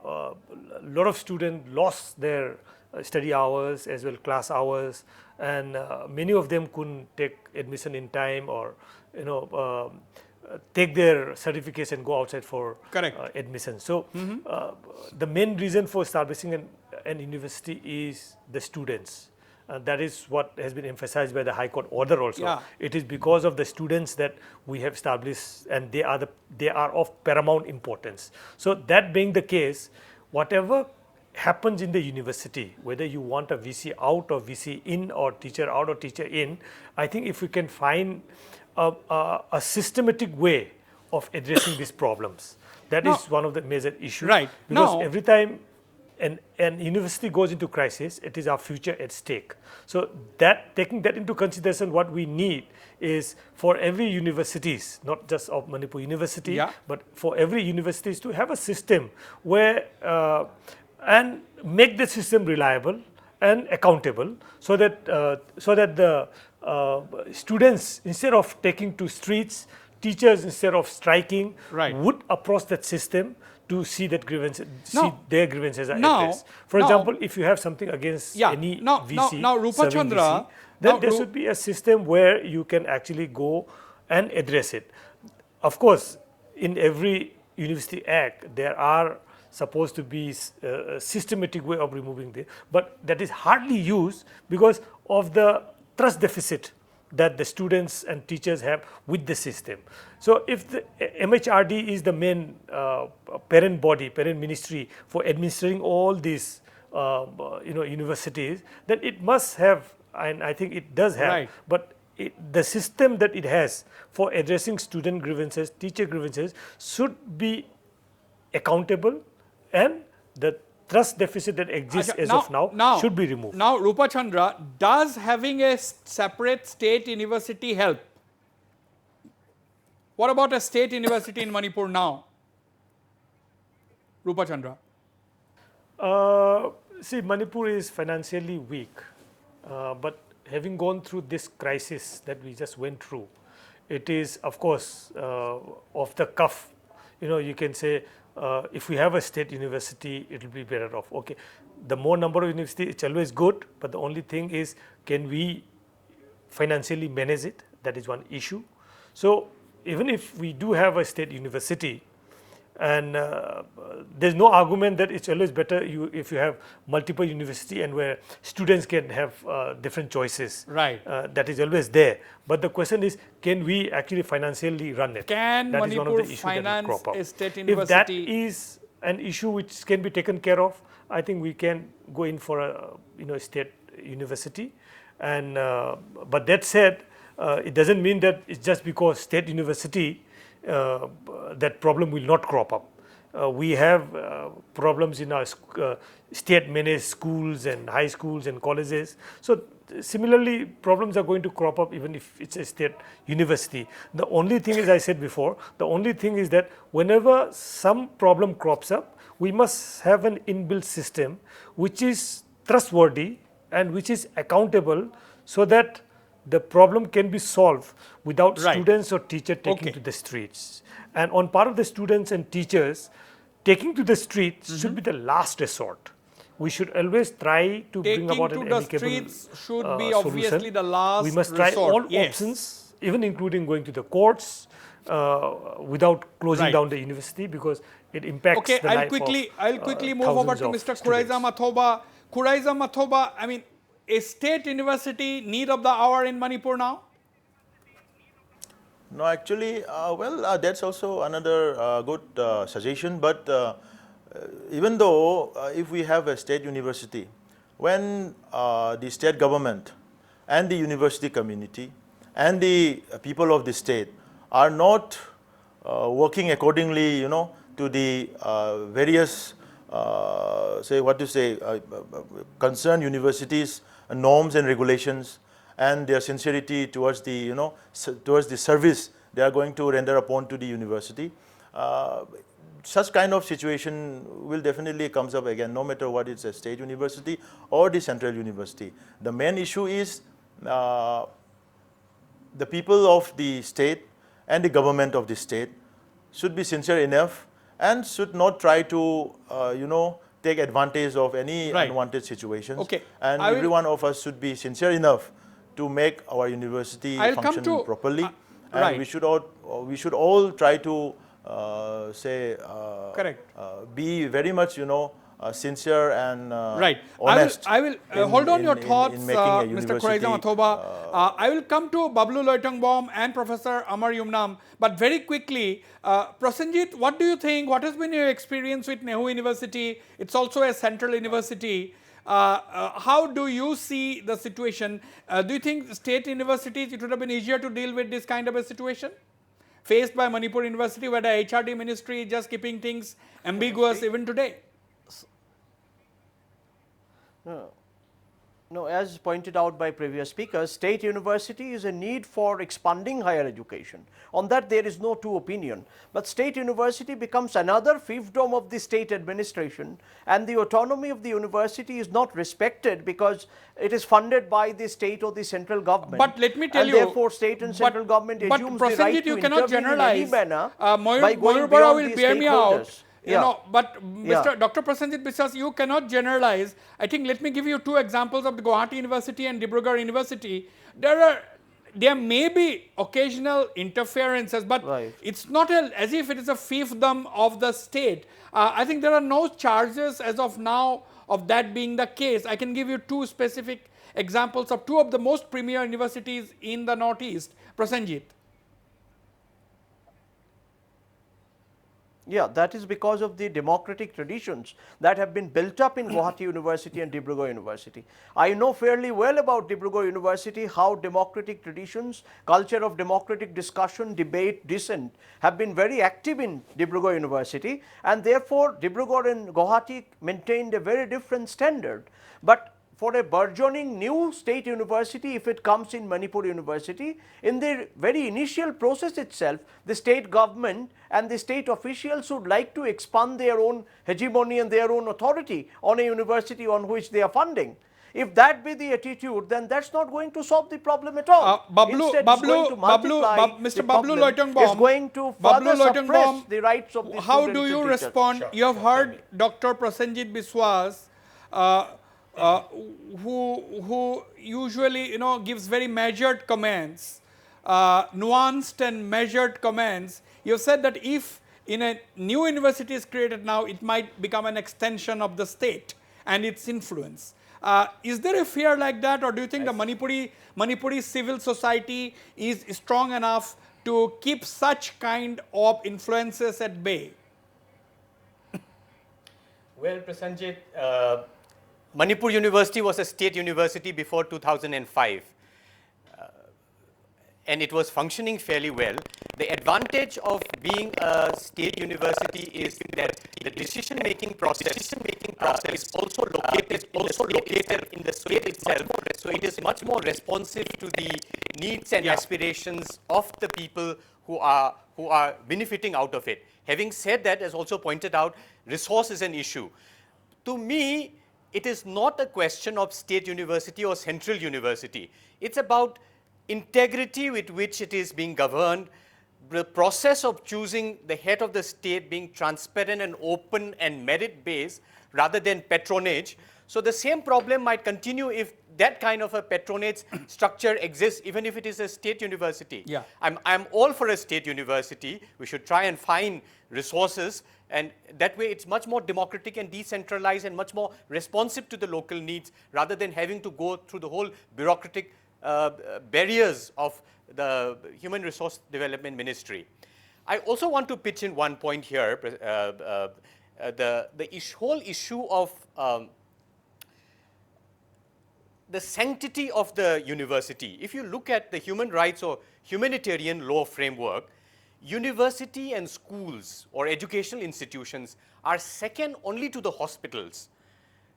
A lot of students lost their study hours as well class hours, and many of them couldn't take admission in time, or take their certificates and go outside for Correct. admission. So the main reason for establishing an university is the students. That is what has been emphasized by the High Court order also. Yeah. It is because of the students that we have established, and they are of paramount importance. So that being the case, whatever happens in the university, whether you want a VC out or VC in, or teacher out or teacher in, I think if we can find a systematic way of addressing these problems, that is one of the major issues. Right. Because Now- every time an university goes into crisis, it is our future at stake. So taking that into consideration, what we need is for every universities, not just of Manipur University, Yeah. but for every universities to have a system where and make the system reliable and accountable, so that the students, instead of taking to streets, teachers instead of striking, Right. would approach that system to see that grievances, Now- see their grievances are now- addressed. For now- example, if you have something against Yeah. any Now- VC, now, Rupa serving Chandra, VC, then now, there Ru- should be a system where you can actually go and address it. Of course, in every university act, there are supposed to be a systematic way of removing this, but that is hardly used because of the trust deficit that the students and teachers have with the system. So if the MHRD is the main parent body, parent ministry for administering all these universities, then it must have, and I think it does have, Right. but the system that it has for addressing student grievances, teacher grievances, should be accountable, and the trust deficit that exists as of now should be removed. Now, Rupa Chandra, does having a separate state university help? What about a state university in Manipur now? Rupa Chandra. See, Manipur is financially weak, but having gone through this crisis that we just went through, it is of course off the cuff. You can say if we have a state university, it will be better off. Okay, the more number of universities, it's always good, but the only thing is, can we financially manage it? That is one issue. So even if we do have a state university, and there's no argument that it's always better if you have multiple university and where students can have different choices. Right. That is always there. But the question is, can we actually financially run it? Can that is one of Manipur the issues that will finance crop up. a state If that university? is an issue which can be taken care of, I think we can go in for a state university. And but that said, it doesn't mean that it's just because state university that problem will not crop up. We have problems in our state managed schools and high schools and colleges. So similarly, problems are going to crop up even if it's a state university. The only thing, as I said before, the only thing is that whenever some problem crops up, we must have an inbuilt system which is trustworthy and which is accountable, so that the problem can be solved without Right. students or teachers taking Okay. to the streets. And on part of the students and teachers, taking to the streets should be the last resort. We should always try to bring Taking about to an the amicable streets should be solution. obviously the last We must try resort, all yes. options, even including going to the courts, without closing Right. down the university, because it impacts Okay, the life I'll of quickly move over to thousands Mr. of Kuraiza students. Mathoba. Kuraiza Mathoba, I mean, a state university need of the hour in Manipur now? No, actually, that's also another good suggestion. But even though if we have a state university, when the state government and the university community and the people of the state are not working accordingly, to the various, concerned universities, norms and regulations, and their sincerity towards the, towards the service they are going to render upon to the university, such kind of situation will definitely comes up again, no matter what it's a state university or the central university. The main issue is the people of the state and the government of the state should be sincere enough and should not try to, take advantage of any Right. unwanted situations. Okay. And I will- every one of us should be sincere enough to make our university I'll come function to- properly. And right. we should all try to Correct. be very much, sincere and Right. honest. I will hold on your thoughts, in making a Mr. university, Kuraiza Mathoba. I will come to Bablu Loitongboam and Professor Amar Yumnam, but very quickly, Prasenjit, what do you think? What has been your experience with Nehru University? It's also a central university. How do you see the situation? Do you think state universities, it would have been easier to deal with this kind of a situation faced by Manipur University, where the HRD ministry is just keeping things ambiguous even today? No, as pointed out by previous speakers, state university is a need for expanding higher education. On that there is no two opinion. But state university becomes another fiefdom of the state administration, and the autonomy of the university is not respected because it is funded by the state or the central government. But let me tell and you, therefore state and central government but assumes the Prasenjit, right to you cannot intervene in generalize. any manner Mayur by going Bora beyond will the bear me out. stakeholders. You know, but Mr. Dr. Prasenjit Biswas, you cannot generalize. I think let me give you two examples of the Guwahati University and Dibrugarh University. There may be occasional interferences, but Right. it's not as if it is a fiefdom of the state. I think there are no charges as of now of that being the case. I can give you two specific examples of two of the most premier universities in the Northeast. Prasenjit. Yeah, that is because of the democratic traditions that have been built up in Guwahati University and Dibrugarh University. I know fairly well about Dibrugarh University, how democratic traditions, culture of democratic discussion, debate, dissent have been very active in Dibrugarh University, and therefore Dibrugarh and Guwahati maintained a very different standard. But for a burgeoning new state university, if it comes in Manipur University, in the very initial process itself, the state government and the state officials would like to expand their own hegemony and their own authority on a university on which they are funding. If that be the attitude, then that's not going to solve the problem at all. Instead, it's going to multiply Mr. the Bablu problem. Loitongbohm, It's going to further suppress the rights of the how students do you and teachers. respond? You have heard Dr. Prasenjit Biswas, who usually gives very measured comments, nuanced and measured comments. You have said that if in a new university is created now, it might become an extension of the state and its influence. Is there a fear like that, or do you think the Manipuri civil society is strong enough to keep such kind of influences at bay? Well, Prasenjit, Manipur University was a state university before 2005. And it was functioning fairly well. The advantage of being a state university is that the decision-making process is also located in the state itself. So it is much more responsive to the needs and aspirations of the people who are benefiting out of it. Having said that, as also pointed out, resource is an issue. To me, it is not a question of state university or central university. It's about integrity with which it is being governed, the process of choosing the head of the state being transparent and open and merit-based rather than patronage. So the same problem might continue if that kind of a patronage structure exists, even if it is a state university. Yeah. I'm all for a state university. We should try and find resources, and that way it's much more democratic and decentralized and much more responsive to the local needs rather than having to go through the whole bureaucratic barriers of the Human Resource Development Ministry. I also want to pitch in one point here, the whole issue of the sanctity of the university. If you look at the human rights or humanitarian law framework, university and schools or educational institutions are second only to the hospitals.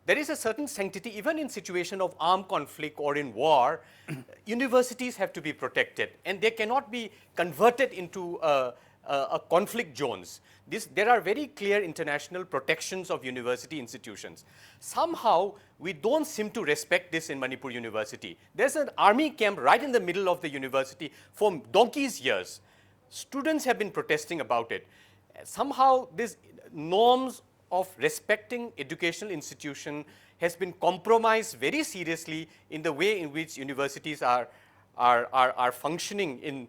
There is a certain sanctity, even in situation of armed conflict or in war, universities have to be protected, and they cannot be converted into conflict zones. There are very clear international protections of university institutions. Somehow, we don't seem to respect this in Manipur University. There's an army camp right in the middle of the university for donkey's years. Students have been protesting about it. Somehow, these norms of respecting educational institution has been compromised very seriously in the way in which universities are functioning in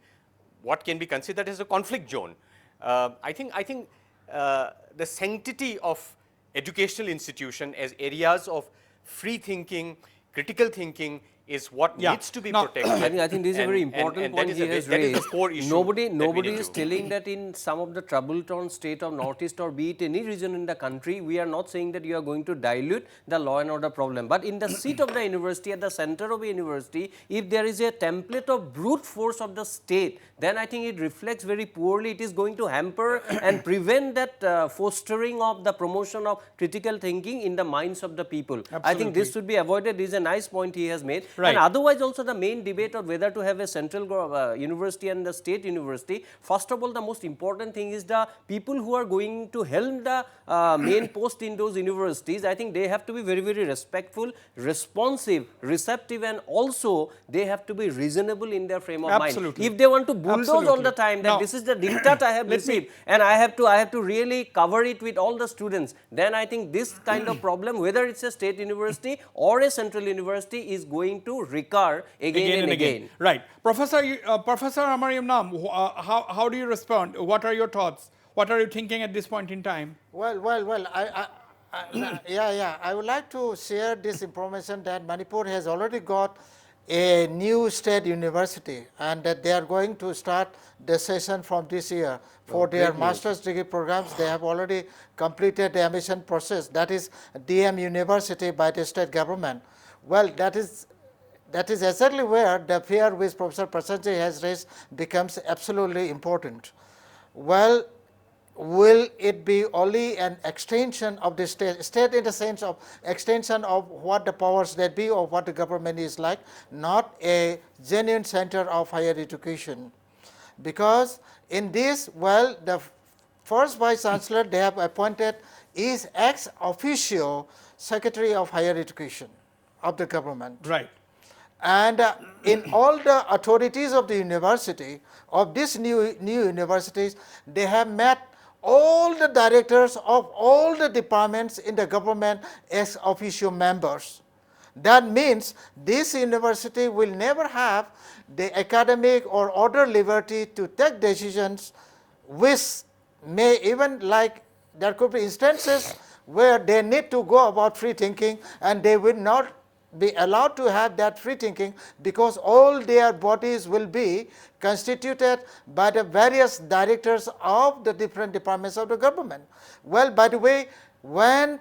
what can be considered as a conflict zone. I think the sanctity of educational institution as areas of free thinking, critical thinking is what needs to be protected. I think this is a very important point he has raised. Nobody is telling that in some of the trouble-torn state of Northeast or be it any region in the country, we are not saying that you are going to dilute the law and order problem. But in the seat of the university, at the center of a university, if there is a template of brute force of the state, then I think it reflects very poorly. It is going to hamper and prevent that fostering of the promotion of critical thinking in the minds of the people. Absolutely. I think this should be avoided. This is a nice point he has made. Right. And otherwise also the main debate of whether to have a central university and the state university, first of all the most important thing is the people who are going to helm the main post in those universities. I think they have to be very, very respectful, responsive, receptive, and also they have to be reasonable in their frame of Absolutely. mind. If they want to bulldoze all Absolutely. the time that Now, this is the diktat I have received and I have to really cover it with all the students, then I think this kind of problem, whether it's a state university or a central university, is going to recur again and again. Right. Professor Amariam Nam, how do you respond? What are your thoughts? What are you thinking at this point in time? Well, I would like to share this information that Manipur has already got a new state university and that they are going to start the session from this year for their master's degree programs. They have already completed the admission process, that is DM University by the state government. Well, that is exactly where the fear which Professor Prasenjit has raised becomes absolutely important. Well, will it be only an extension of the state in the sense of extension of what the powers that be or what the government is like, not a genuine center of higher education? Because in this, well, the first Vice Chancellor they have appointed is ex officio Secretary of Higher Education of the government. Right. And in all the authorities of the university, of these new universities, they have met all the directors of all the departments in the government ex officio members. That means this university will never have the academic or other liberty to take decisions which may even, like, there could be instances where they need to go about free thinking, and they will not be allowed to have that free thinking because all their bodies will be constituted by the various directors of the different departments of the government. Well, by the way, when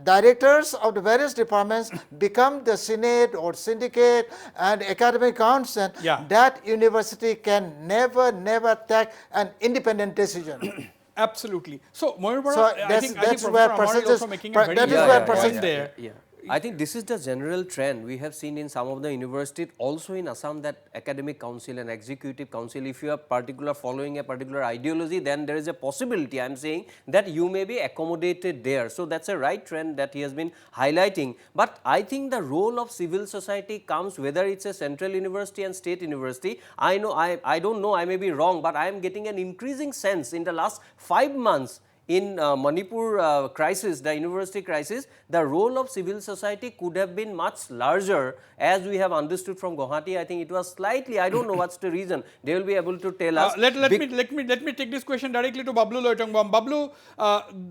directors of the various departments become the senate or syndicate and academic council, Yeah. that university can never take an independent decision. Absolutely. So, Moir So I think that's Professor where Amar is percentages- also making a very that is good where point percentage- there. Yeah. I think this is the general trend we have seen in some of the universities, also in Assam, that academic council and executive council, if you are particular following a particular ideology, then there is a possibility, I am saying, that you may be accommodated there. So that's a right trend that he has been highlighting. But I think the role of civil society comes whether it's a central university and state university. I know, I don't know, I may be wrong, but I am getting an increasing sense in the last 5 months in Manipur crisis, the university crisis, the role of civil society could have been much larger, as we have understood from Guwahati. I think it was slightly, I don't know what's the reason. They will be able to tell us. Let me take this question directly to Bablu Loitongbam. Bablu,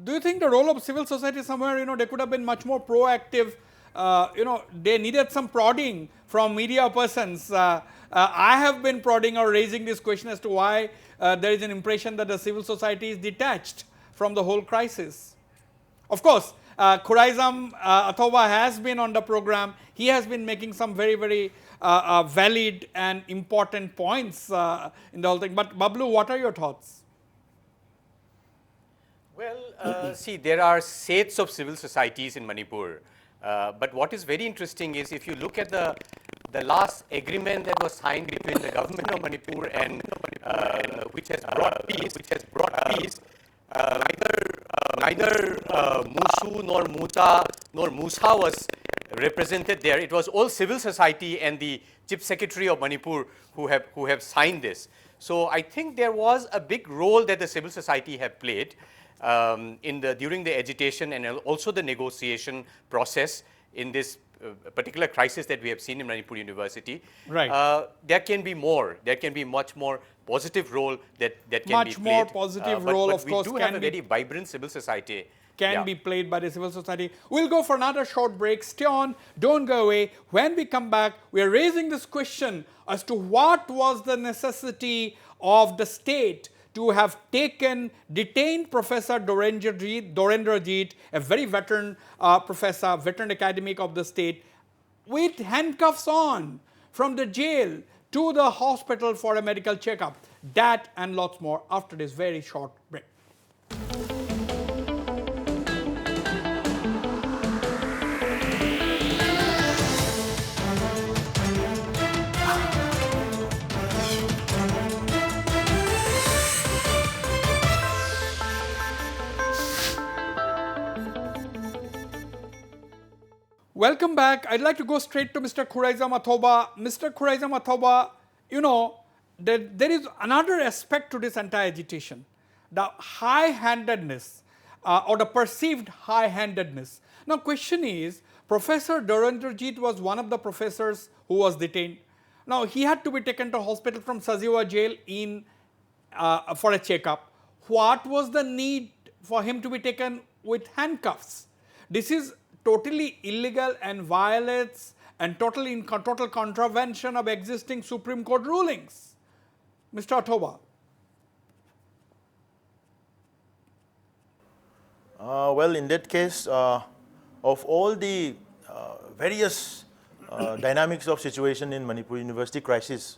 do you think the role of civil society somewhere, they could have been much more proactive? They needed some prodding from media persons. I have been prodding or raising this question as to why there is an impression that the civil society is detached from the whole crisis. Of course, Khuraizam Athoba has been on the program. He has been making some very valid and important points in the whole thing. But Bablu, what are your thoughts? Well, see, there are sets of civil societies in Manipur. But what is very interesting is if you look at the last agreement that was signed between the government of Manipur and which has brought peace, neither Musu nor Muta nor Musa was represented there. It was all civil society and the Chief Secretary of Manipur who have signed this. So I think there was a big role that the civil society have played during the agitation and also the negotiation process in this particular crisis that we have seen in Manipur University. Right. There can be more. There can be much more positive role that can be played. Much more positive role, of course, we do have a very vibrant civil society. Can be played by the civil society. We'll go for another short break. Stay on, don't go away. When we come back, we are raising this question as to what was the necessity of the state to have detained Professor Dorendrajit, a very veteran professor, veteran academic of the state, with handcuffs on from the jail to the hospital for a medical checkup. That and lots more after this very short break. Welcome back. I'd like to go straight to Mr. Khuraizam Athoba. Mr. Khuraizam Athoba, there is another aspect to this entire agitation, the high-handedness or the perceived high-handedness. Now, question is, Professor Dorendrajit was one of the professors who was detained. Now, he had to be taken to hospital from Sajiwa jail for a checkup. What was the need for him to be taken with handcuffs? This is totally illegal and violates and total contravention of existing Supreme Court rulings. Mr. Athoba. Well, in that case, of all the various dynamics of situation in Manipur University crisis,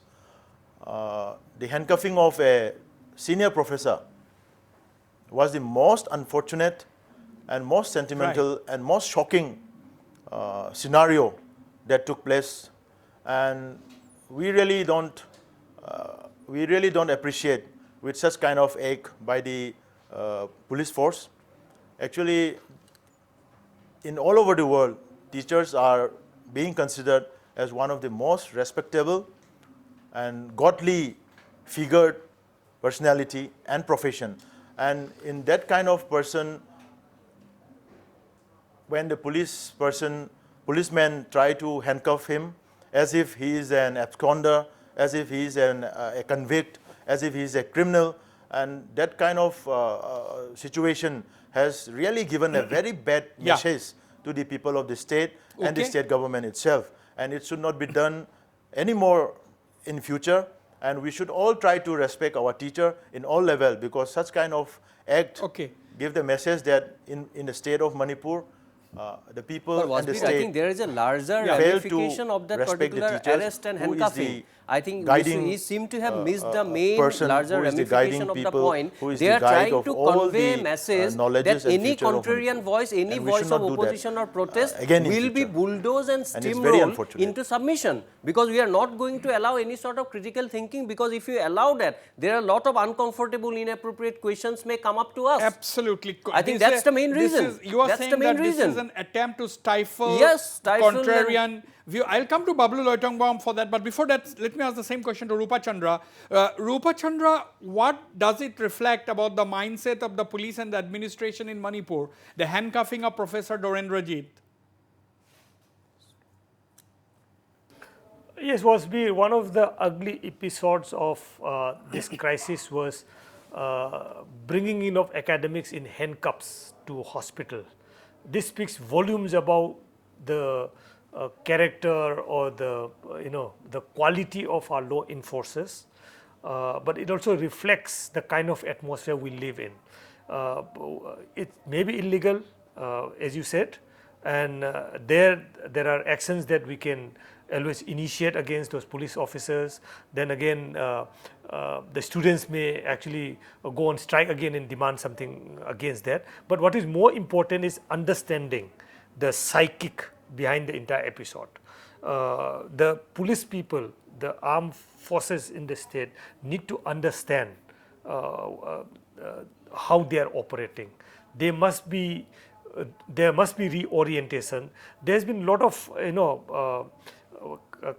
the handcuffing of a senior professor was the most unfortunate and most sentimental and most shocking scenario that took place, and we really don't appreciate with such kind of act by the police force. Actually, in all over the world, teachers are being considered as one of the most respectable and godly figured personality and profession. And in that kind of person, when the policeman try to handcuff him as if he is an absconder, as if he is a convict, as if he is a criminal, and that kind of situation has really given a very bad message to the people of the state and the state government itself. And it should not be done anymore in future. And we should all try to respect our teacher in all levels, because such kind of act give the message that in the state of Manipur, the people and the Wasbir, state I think there is a larger fail to ramification of that respect the particular teachers, arrest and who is handcuffing. the I think guiding, he seemed to have missed the main person, larger who is the ramification guiding of the people, point. who is They the are guide trying of to all convey a the, message knowledges that and any future of contrarian Manipur. voice, any And we voice should of not do that, opposition or protest again in will be future. bulldozed and And it's very steamrolled unfortunate. into submission, because we are not going to allow any sort of critical thinking, because if you allow that, there are a lot of uncomfortable, inappropriate questions may come up to us. Absolutely. I think that's the main reason. You are That's saying the main that this reason. is an attempt to stifle, stifle contrarian view. I'll come to Bablu Loitongboam for that, but before that, let me ask the same question to Rupa Chandra. Rupa Chandra, what does it reflect about the mindset of the police and the administration in Manipur, the handcuffing of Professor Dorendrajit? Yes, Wasbir, one of the ugly episodes of this crisis was bringing in of academics in handcuffs to hospital. This speaks volumes about the character or the the quality of our law enforcers, but it also reflects the kind of atmosphere we live in. It may be illegal, as you said, and there are actions that we can always initiate against those police officers. Then again, the students may actually go on strike again and demand something against that. But what is more important is understanding the psychic behind the entire episode. The police people, the armed forces in the state need to understand how they are operating. There must be reorientation. There's been a lot of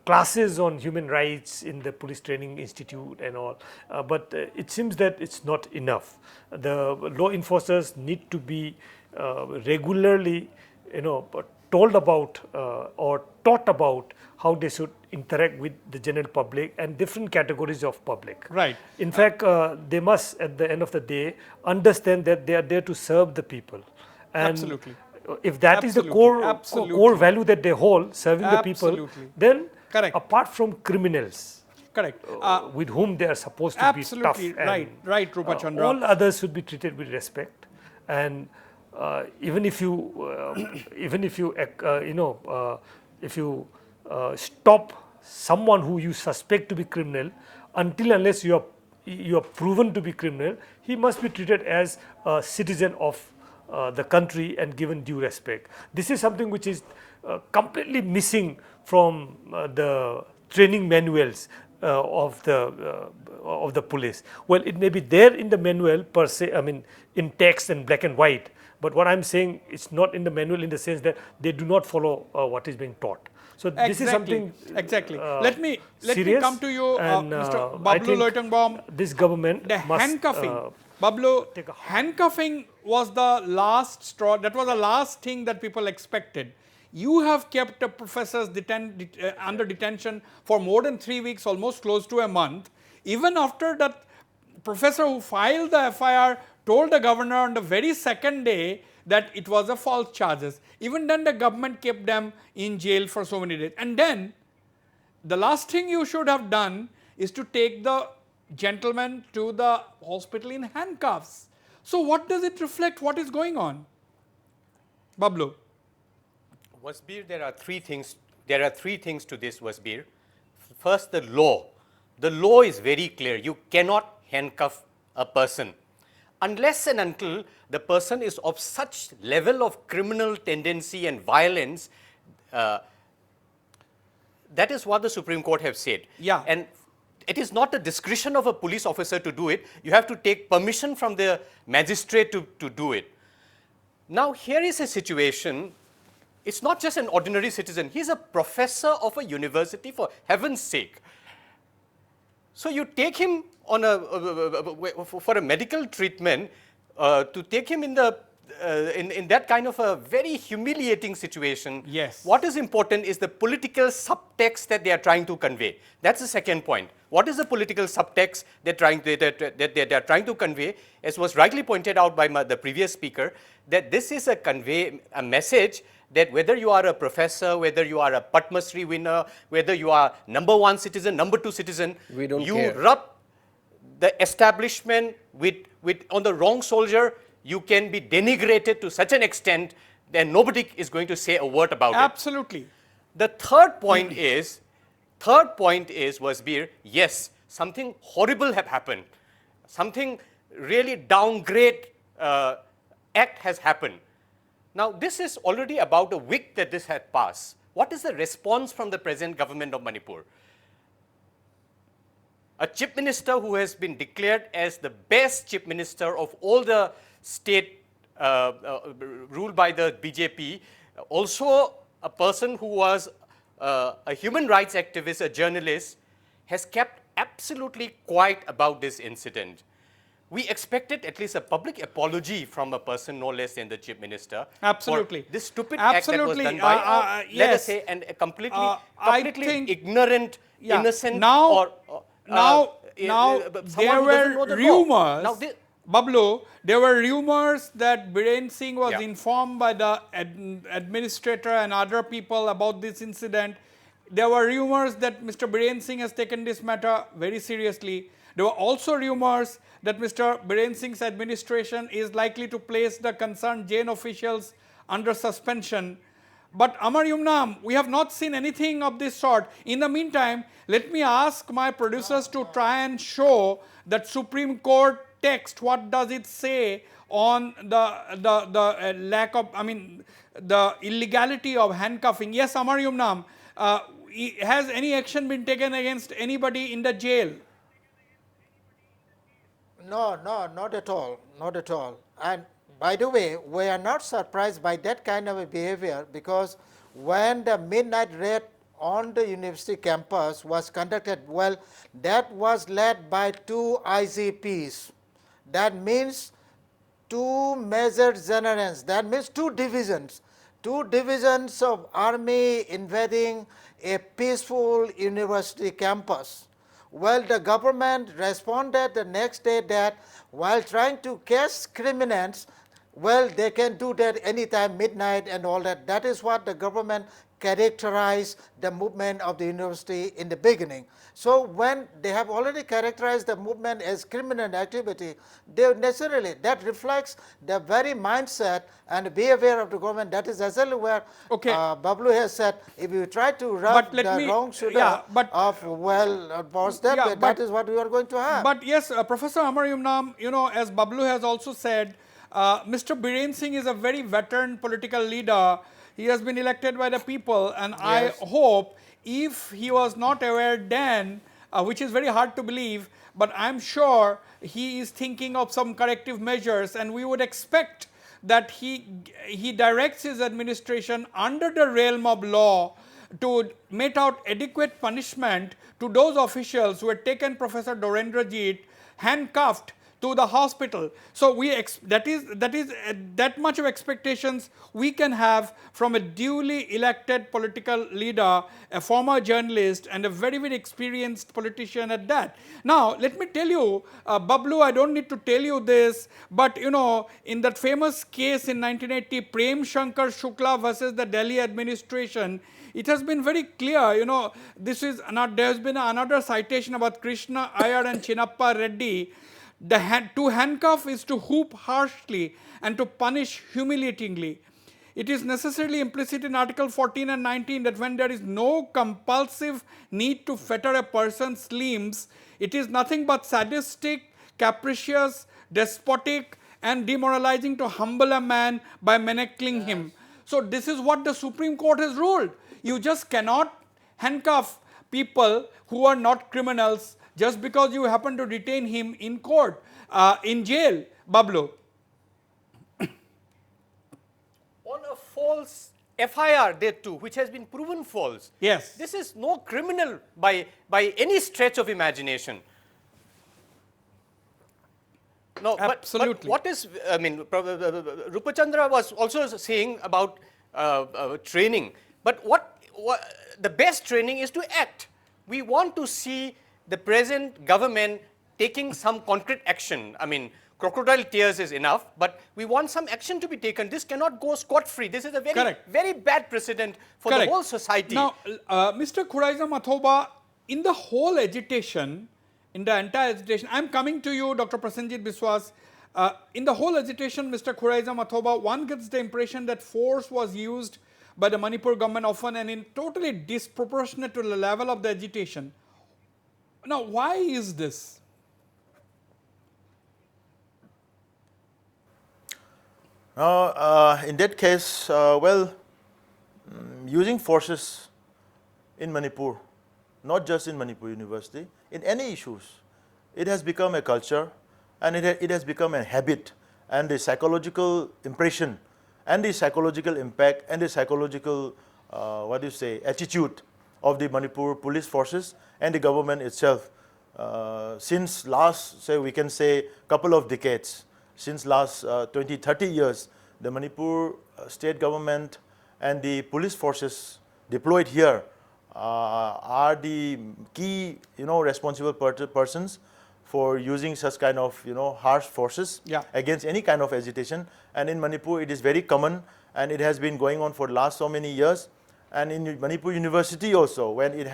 classes on human rights in the police training institute and all, but it seems that it's not enough. The law enforcers need to be regularly told about or taught about how they should interact with the general public and different categories of public. Right. In fact, they must at the end of the day understand that they are there to serve the people. And Absolutely. if that is the Absolutely. core value that they hold, serving the people, Absolutely. then Correct. apart from criminals, Correct. with whom they are supposed to be tough, Absolutely. and Right, Rupa Chandra. all others should be treated with respect. And even if you stop someone who you suspect to be criminal, until unless you are proven to be criminal, he must be treated as a citizen of the country and given due respect. This is something which is completely missing from the training manuals of the police. Well, it may be there in the manual per se, I mean in text and black and white, but what I'm saying, it's not in the manual in the sense that they do not follow what is being taught. So this is something Let me serious, come to you, and, Mr. I Bablu think Loitongboam. this government The must, handcuffing, Bablu, take a- handcuffing was the last straw. That was the last thing that people expected. You have kept the professors under detention for more than 3 weeks, almost close to a month. Even after that professor who filed the FIR told the governor on the very second day that it was a false charges. Even then the government kept them in jail for so many days. And then the last thing you should have done is to take the gentleman to the hospital in handcuffs. So what does it reflect? What is going on? Bablu. Wasbir, there are three things. There are three things to this, Wasbir. First, the law. The law is very clear. You cannot handcuff a person unless and until the person is of such level of criminal tendency and violence. That is what the Supreme Court have said. Yeah. And it is not the discretion of a police officer to do it. You have to take permission from the magistrate to do it. Now, here is a situation It's not just an ordinary citizen. He's a professor of a university, for heaven's sake. So you take him on for a medical treatment, to take him in that kind of a very humiliating situation. Yes. What is important is the political subtext that they are trying to convey. That's the second point. What is the political subtext they're trying to convey? As was rightly pointed out by the previous speaker, that this is a message that whether you are a professor, whether you are a Padma Shri winner, whether you are #1 citizen, #2 citizen, We don't you care. rub the establishment on the wrong soldier, you can be denigrated to such an extent that nobody is going to say a word about it. Absolutely. The third point is, Wasbir, yes, something horrible have happened. Something really downgrade act has happened. Now, this is already about a week that this had passed. What is the response from the present government of Manipur? A chief minister who has been declared as the best chief minister of all the state ruled by the BJP, also a person who was a human rights activist, a journalist, has kept absolutely quiet about this incident. We expected at least a public apology from a person no less than the chief minister. Absolutely. For this stupid Absolutely. act that was done by, let us yes. say, and a completely, I completely think- ignorant, Yeah. innocent, Now- or Now someone there who doesn't know were the law. rumors, Now, Bablu, there were rumors that Biren Singh was Yeah. informed by the administrator and other people about this incident. There were rumors that Mr. Biren Singh has taken this matter very seriously. There were also rumors that Mr. Biren Singh's administration is likely to place the concerned Jain officials under suspension. But Amar Yumnam, we have not seen anything of this sort. In the meantime, let me ask my producers to try and show that Supreme Court text. What does it say on the lack of, the illegality of handcuffing? Yes, Amar Yumnam, has any action been taken against anybody in the jail? No, not at all, not at all. And by the way, we are not surprised by that kind of a behavior, because when the midnight raid on the university campus was conducted, well, that was led by 2 IGPs. That means 2 major generals, that means 2 divisions. 2 divisions of army invading a peaceful university campus. Well, the government responded the next day that while trying to catch criminals, well, they can do that anytime, midnight and all that. That is what the government characterized the movement of the university in the beginning. So when they have already characterized the movement as criminal activity, they necessarily, that reflects the very mindset and behavior of the government. That is exactly where Bablu has said, if you try to rub the wrong shoulder of, well, boss, that is what we are going to have. But yes, Professor Amar Yumnam, as Bablu has also said, Mr. Biren Singh is a very veteran political leader. He has been elected by the people, and yes. I hope if he was not aware then, which is very hard to believe, but I'm sure he is thinking of some corrective measures, and we would expect that he directs his administration under the realm of law to mete out adequate punishment to those officials who had taken Professor Dorendrajit handcuffed to the hospital. So that much of expectations we can have from a duly elected political leader, a former journalist, and a very, very experienced politician at that. Now, let me tell you, Bablu, I don't need to tell you this, but in that famous case in 1980, Prem Shankar Shukla versus the Delhi administration, it has been very clear, there has been another citation about Krishna Iyer and Chinnappa Reddy. To handcuff is to whoop harshly and to punish humiliatingly. It is necessarily implicit in Article 14 and 19 that when there is no compulsive need to fetter a person's limbs, it is nothing but sadistic, capricious, despotic, and demoralizing to humble a man by manacling him. So this is what the Supreme Court has ruled. You just cannot handcuff people who are not criminals just because you happen to detain him in court, in jail, Bablu. On a false FIR there too, which has been proven false. Yes. This is no criminal by any stretch of imagination. No, Absolutely. But what is, I mean, Rupachandra was also saying about training, but what the best training is to act. We want to see the present government taking some concrete action. I mean, crocodile tears is enough, but we want some action to be taken. This cannot go scot-free. This is a very, Correct. very bad precedent for the whole society. Now, Mr. Khuraiza Mathoba, in the whole agitation, in the entire agitation, I'm coming to you, Dr. Prasenjit Biswas. In the whole agitation, Mr. Khuraiza Mathoba, one gets the impression that force was used by the Manipur government often and in totally disproportionate to the level of the agitation. Now, why is this? In that case, using forces in Manipur, not just in Manipur University, in any issues, it has become a culture and it has become a habit, and the psychological impression and the psychological impact and the psychological, attitude of the Manipur police forces and the government itself since last, we can say, couple of decades. Since last 20, 30 years, the Manipur state government and the police forces deployed here are the key, responsible persons for using such kind of, harsh forces against any kind of agitation. And in Manipur, it is very common, and it has been going on for the last so many years. And in Manipur University also, when it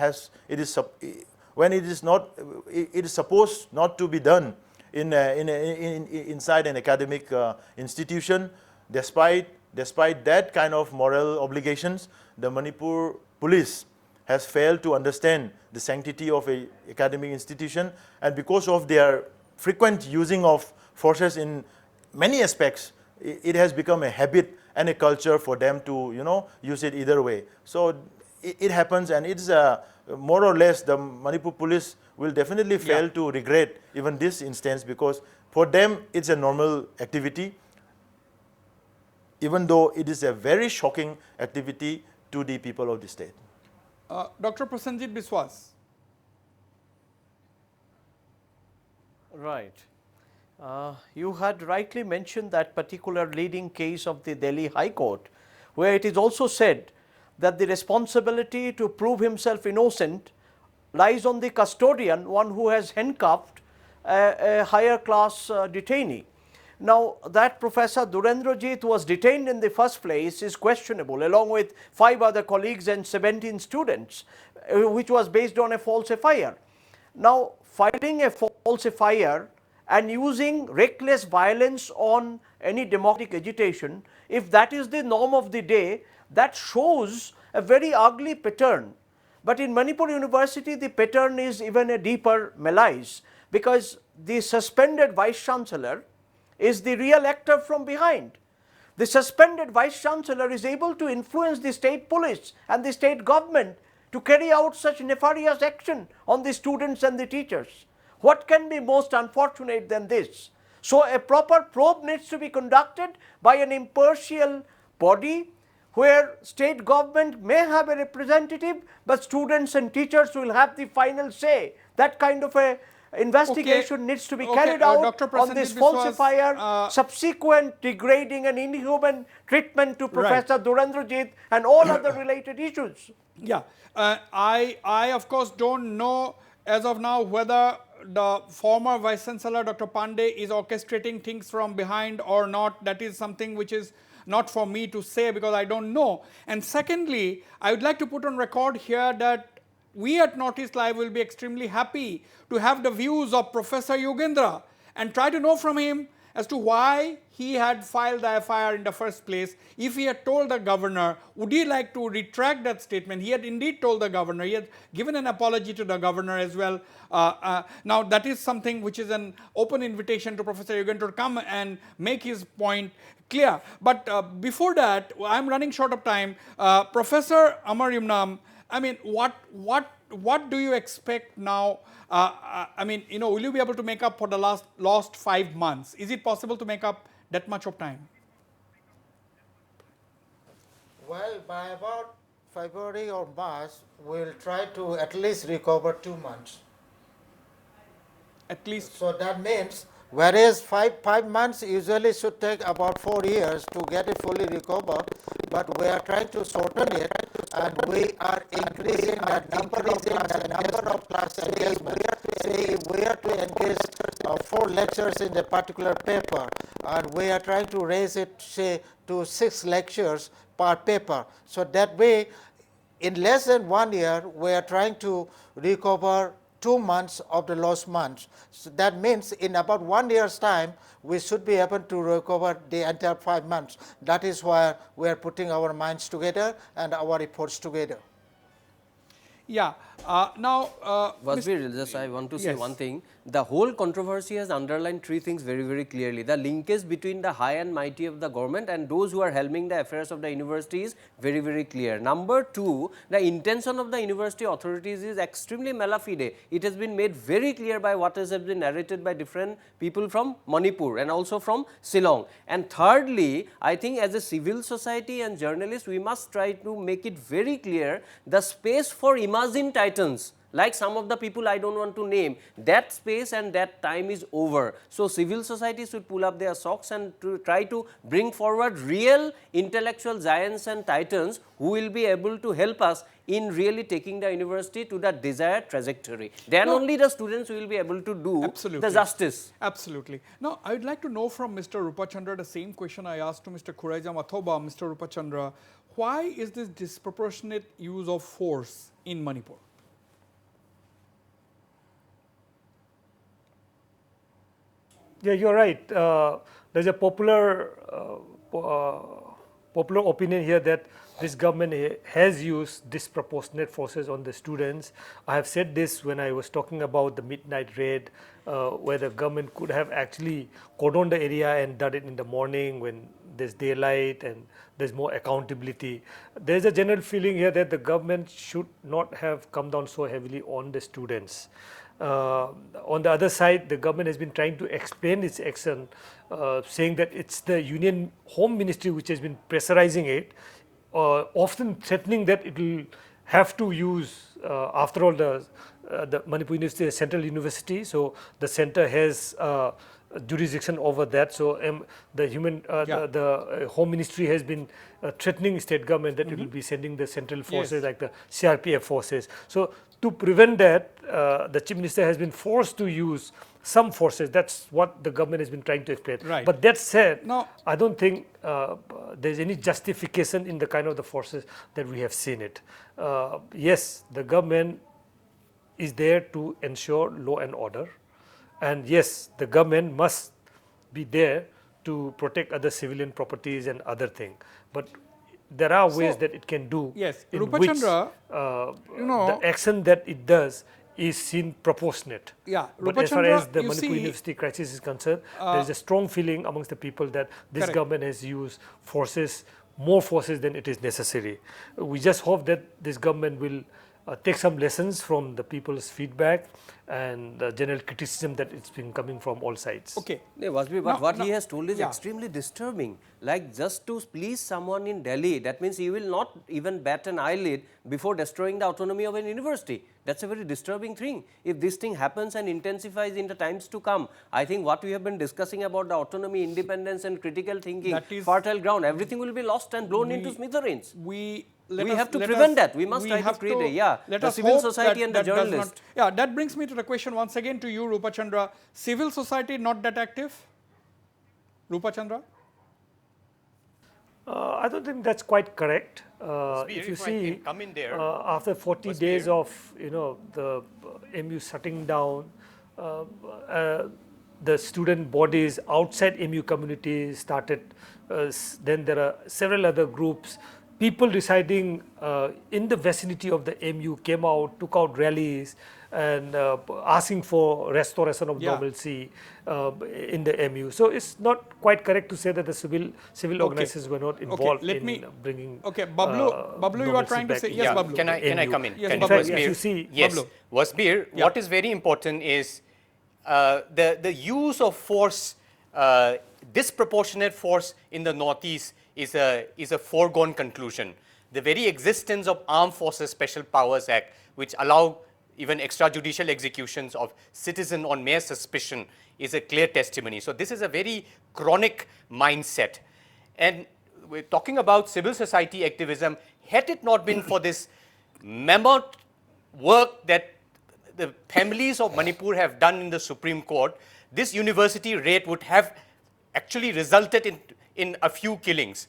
is supposed not to be done inside an academic institution, despite that kind of moral obligations, the Manipur police has failed to understand the sanctity of an academic institution, and because of their frequent using of forces in many aspects, it has become a habit and a culture for them to use it either way. So it happens, and it's more or less the Manipur police will definitely fail to regret even this instance, because for them it's a normal activity, even though it is a very shocking activity to the people of the state. Dr. Prasenjit Biswas. Right. You had rightly mentioned that particular leading case of the Delhi High Court, where it is also said that the responsibility to prove himself innocent lies on the custodian, one who has handcuffed a higher class detainee. Now, that Professor Dhurendrajit was detained in the first place is questionable, along with 5 other colleagues and 17 students, which was based on a false FIR. Now, filing a false FIR and using reckless violence on any democratic agitation, if that is the norm of the day, that shows a very ugly pattern. But in Manipur University, the pattern is even a deeper malaise, because the suspended Vice Chancellor is the real actor from behind. The suspended Vice Chancellor is able to influence the state police and the state government to carry out such nefarious action on the students and the teachers. What can be most unfortunate than this? So a proper probe needs to be conducted by an impartial body, where state government may have a representative, but students and teachers will have the final say. That kind of a investigation needs to be carried out on this falsifier, subsequent degrading and inhuman treatment to Professor Dhurendrajit and all other related issues. Yeah, I of course don't know as of now whether the former Vice Chancellor Dr. Pandey is orchestrating things from behind or not. That is something which is not for me to say, because I don't know. And secondly, I would like to put on record here that we at Northeast Live will be extremely happy to have the views of Professor Yogendra and try to know from him as to why he had filed the FIR in the first place. If he had told the governor, would he like to retract that statement? He had indeed told the governor. He had given an apology to the governor as well. Now, that is something which is an open invitation to Professor Yogendra to come and make his point clear. But before that, I'm running short of time. Professor Amar Yumnam, I mean, what do you expect now? I mean, will you be able to make up for the lost 5 months? Is it possible to make up that much of time? Well, by about February or March, we'll try to at least recover 2 months. At least, So that means, whereas 5 months usually should take about 4 years to get it fully recovered, but we are trying to shorten it, and we are increasing the number of class engagement. Say if we are to engage 4 lectures in a particular paper, and we are trying to raise it, say, to 6 lectures per paper. So that way, in less than 1 year, we are trying to recover 2 months of the lost months. So that means in about 1 year's time, we should be able to recover the entire 5 months. That is why we are putting our minds together and our efforts together. yeah. Now, Wasbir, just I want to say Yes. one thing. The whole controversy has underlined 3 things very, very clearly. The linkage between the high and mighty of the government and those who are helming the affairs of the university is very, very clear. Number 2, the intention of the university authorities is extremely malafide. It has been made very clear by what has been narrated by different people from Manipur and also from Shillong. And thirdly, I think as a civil society and journalists, we must try to make it very clear the space for imagined titans, like some of the people I do not want to name, that space and that time is over. So, civil society should pull up their socks and to try to bring forward real intellectual giants and titans who will be able to help us in really taking the university to the desired trajectory. Then only the students will be able to do Absolutely. the justice. Absolutely. Now, I would like to know from Mr. Rupachandra the same question I asked to Mr. Khuraijam Athoba. Mr. Rupachandra, why is this disproportionate use of force in Manipur? Yeah, you're right. There's a popular opinion here that this government has used disproportionate forces on the students. I have said this when I was talking about the midnight raid, where the government could have actually cordoned the area and done it in the morning when there's daylight and there's more accountability. There's a general feeling here that the government should not have come down so heavily on the students. On the other side, the government has been trying to explain its action, saying that it's the Union Home Ministry which has been pressurizing it, often threatening that it will have to use, after all, the Manipur University is a central university, so the center has jurisdiction over that. So the Home Ministry has been threatening state government that it will be sending the central forces like the CRPF forces. So to prevent that, the Chief Minister has been forced to use some forces. That's what the government has been trying to explain. Right. But that said, Now, I don't think there's any justification in the kind of the forces that we have seen it. Yes, the government is there to ensure law and order, and yes, the government must be there to protect other civilian properties and other things. But there are ways So, that it can do yes, in which Rupachandra, the action that it does is seen proportionate. Yeah, But as far Rupachandra, as the you Manipur see, University crisis is concerned, there is a strong feeling amongst the people that this Correct. government has used forces, more forces than it is necessary. We just hope that this government will take some lessons from the people's feedback and the general criticism that it's been coming from all sides. okay. Yeah, Wasbir, but what he now- has told is yeah. extremely disturbing. Like just to please someone in Delhi, that means he will not even bat an eyelid before destroying the autonomy of an university. That's a very disturbing thing. If this thing happens and intensifies in the times to come, I think what we have been discussing about the autonomy, independence and critical thinking, That is- fertile ground, everything will be lost and blown into smithereens. We have to prevent that. We must try to have create let the us civil hope society that and the that does journalist. not- yeah, that brings me to the question once again to you, Rupachandra. Civil society not that active? Rupachandra? I don't think that's quite correct. If you if I see, can come in there, after 40 days of the MU shutting down, the student bodies outside MU community started. Then there are several other groups. People residing in the vicinity of the MU came out, took out rallies, and asking for restoration of Yeah. normalcy in the MU. So it's not quite correct to say that the civil organizations were not involved let in me- bringing. Okay, Bablu, you are normalcy trying to back say, in yes, yeah, Bablu. can I MU. come in? Yes, Can Bablu. In fact, Yes. if you see, Yes, Bablu. Wasbir, Yeah. what is very important is the use of force, disproportionate force in the northeast is a foregone conclusion. The very existence of Armed Forces Special Powers Act, which allow even extrajudicial executions of citizen on mere suspicion, is a clear testimony. So this is a very chronic mindset. And we're talking about civil society activism. Had it not been for this mammoth work that the families of Manipur have done in the Supreme Court, this university raid would have actually resulted in a few killings.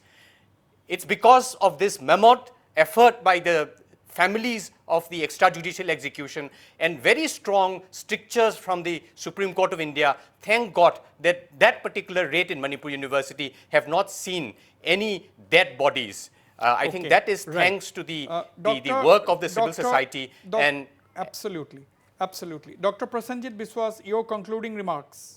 It's because of this mammoth effort by the families of the extrajudicial execution and very strong strictures from the Supreme Court of India. Thank God that that particular raid in Manipur University have not seen any dead bodies. I think that is thanks to the work of the civil society. And absolutely, absolutely. Dr. Prasenjit Biswas, your concluding remarks.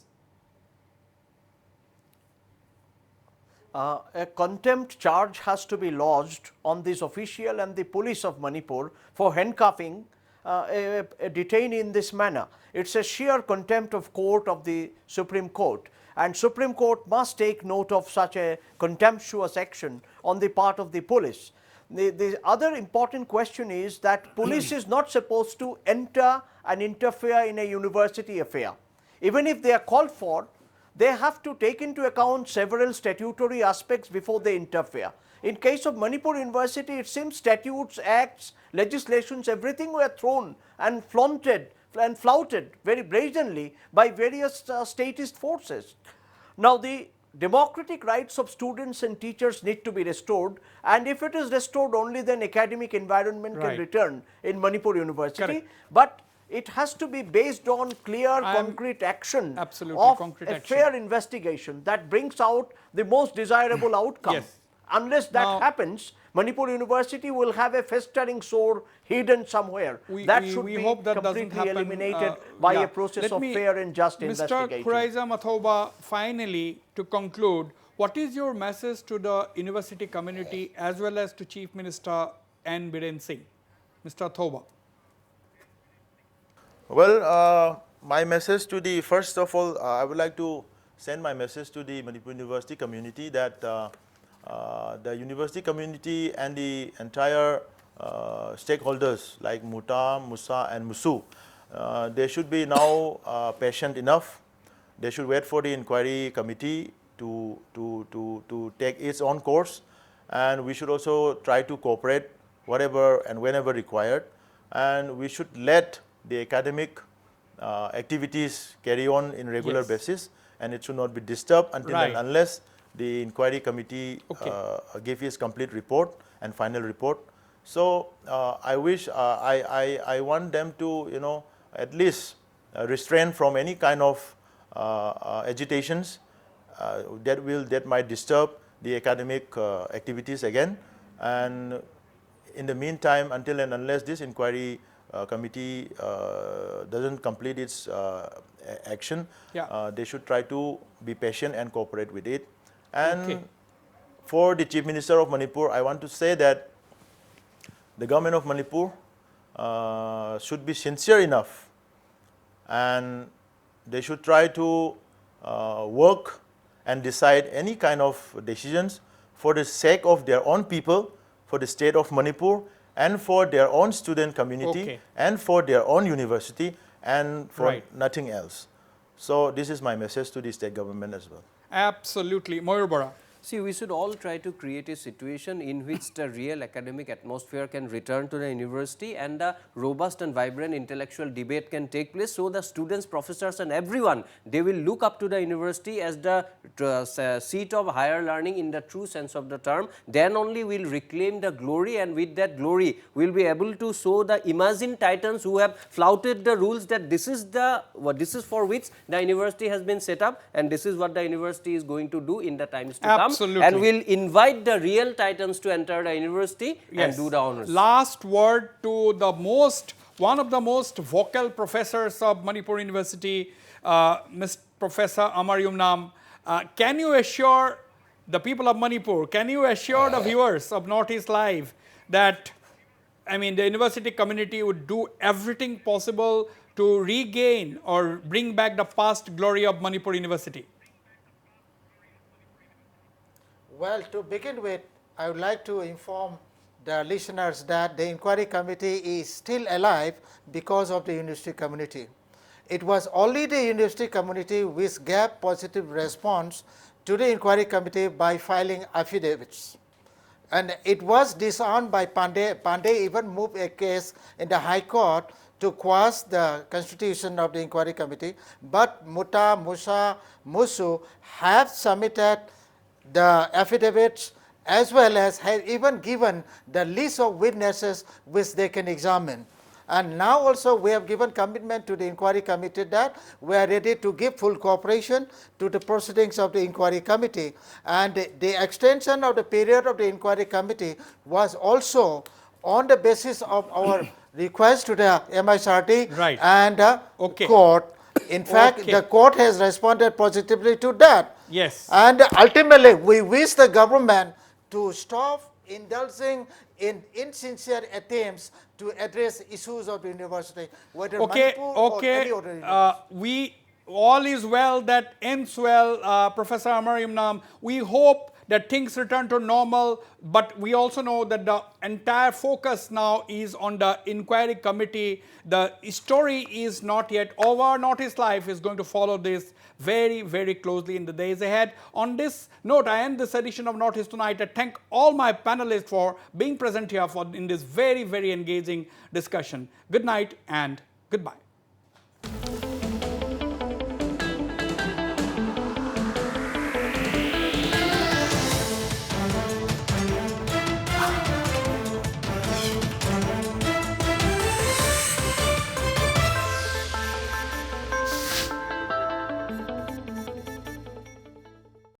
A contempt charge has to be lodged on this official and the police of Manipur for handcuffing a detainee in this manner. It's a sheer contempt of court of the Supreme Court, and Supreme Court must take note of such a contemptuous action on the part of the police. The other important question is that police is not supposed to enter and interfere in a university affair. Even if they are called for, they have to take into account several statutory aspects before they interfere. In case of Manipur University, it seems statutes, acts, legislations, everything were thrown and flaunted and flouted very brazenly by various statist forces. Now, the democratic rights of students and teachers need to be restored, and if it is restored, only then academic environment can return in Manipur University. Correct. But it has to be based on clear, concrete action of a fair investigation that brings out the most desirable outcome. Yes. Unless that happens, Manipur University will have a festering sore hidden somewhere. That should be completely eliminated by a process of fair and just investigation. Mr. Khuraiza Mathoba, finally, to conclude, what is your message to the university community as well as to Chief Minister N. Biren Singh? Mr. Thoba. Well, my message to the, first of all, I would like to send my message to the Manipur University community that the university community and the entire stakeholders like Muta, Musa and Musu, they should be now patient enough. They should wait for the inquiry committee to take its own course, and we should also try to cooperate whatever and whenever required, and we should let the academic activities carry on in regular basis, and it should not be disturbed until and unless the inquiry committee give its complete report and final report. So I wish, I want them to, at least restrain from any kind of agitations that might disturb the academic activities again. And in the meantime, until and unless this inquiry committee doesn't complete its action, they should try to be patient and cooperate with it. And for the Chief Minister of Manipur, I want to say that the government of Manipur should be sincere enough, and they should try to work and decide any kind of decisions for the sake of their own people, for the state of Manipur, and for their own student community, and for their own university, and for nothing else. So this is my message to the state government as well. Absolutely. Mayur Bora. See, we should all try to create a situation in which the real academic atmosphere can return to the university and a robust and vibrant intellectual debate can take place, so the students, professors and everyone, they will look up to the university as the seat of higher learning in the true sense of the term. Then only we will reclaim the glory, and with that glory we will be able to show the imagined titans who have flouted the rules that this is this is for which the university has been set up, and this is what the university is going to do in the times to come. Absolutely. And we'll invite the real titans to enter the university and do the honors. Last word to the one of the most vocal professors of Manipur University, Ms. Professor Amar Yumnam. Can you assure the people of Manipur, can you assure the viewers of Northeast Live that, the university community would do everything possible to regain or bring back the past glory of Manipur University? Well, to begin with, I would like to inform the listeners that the inquiry committee is still alive because of the university community. It was only the university community which gave positive response to the inquiry committee by filing affidavits. And it was disarmed by Pandey. Pandey even moved a case in the High Court to quash the constitution of the inquiry committee, but Mutta, Musa, Musu have submitted the affidavits as well as have even given the list of witnesses which they can examine. And now also we have given commitment to the inquiry committee that we are ready to give full cooperation to the proceedings of the inquiry committee. And the extension of the period of the inquiry committee was also on the basis of our request to the MSRD Right. and Okay. court. In fact, Okay. the court has responded positively to that. Yes. And ultimately, we wish the government to stop indulging in insincere attempts to address issues of the university, whether Okay, Manipur or okay. any other university. We all is well that ends well, Professor Amar Imnam. We hope that things return to normal, but we also know that the entire focus now is on the inquiry committee. The story is not yet over. Notice Life is going to follow this very, very closely in the days ahead. On this note, I end this edition of Notice Tonight. I thank all my panelists for being present here in this very, very engaging discussion. Good night and goodbye.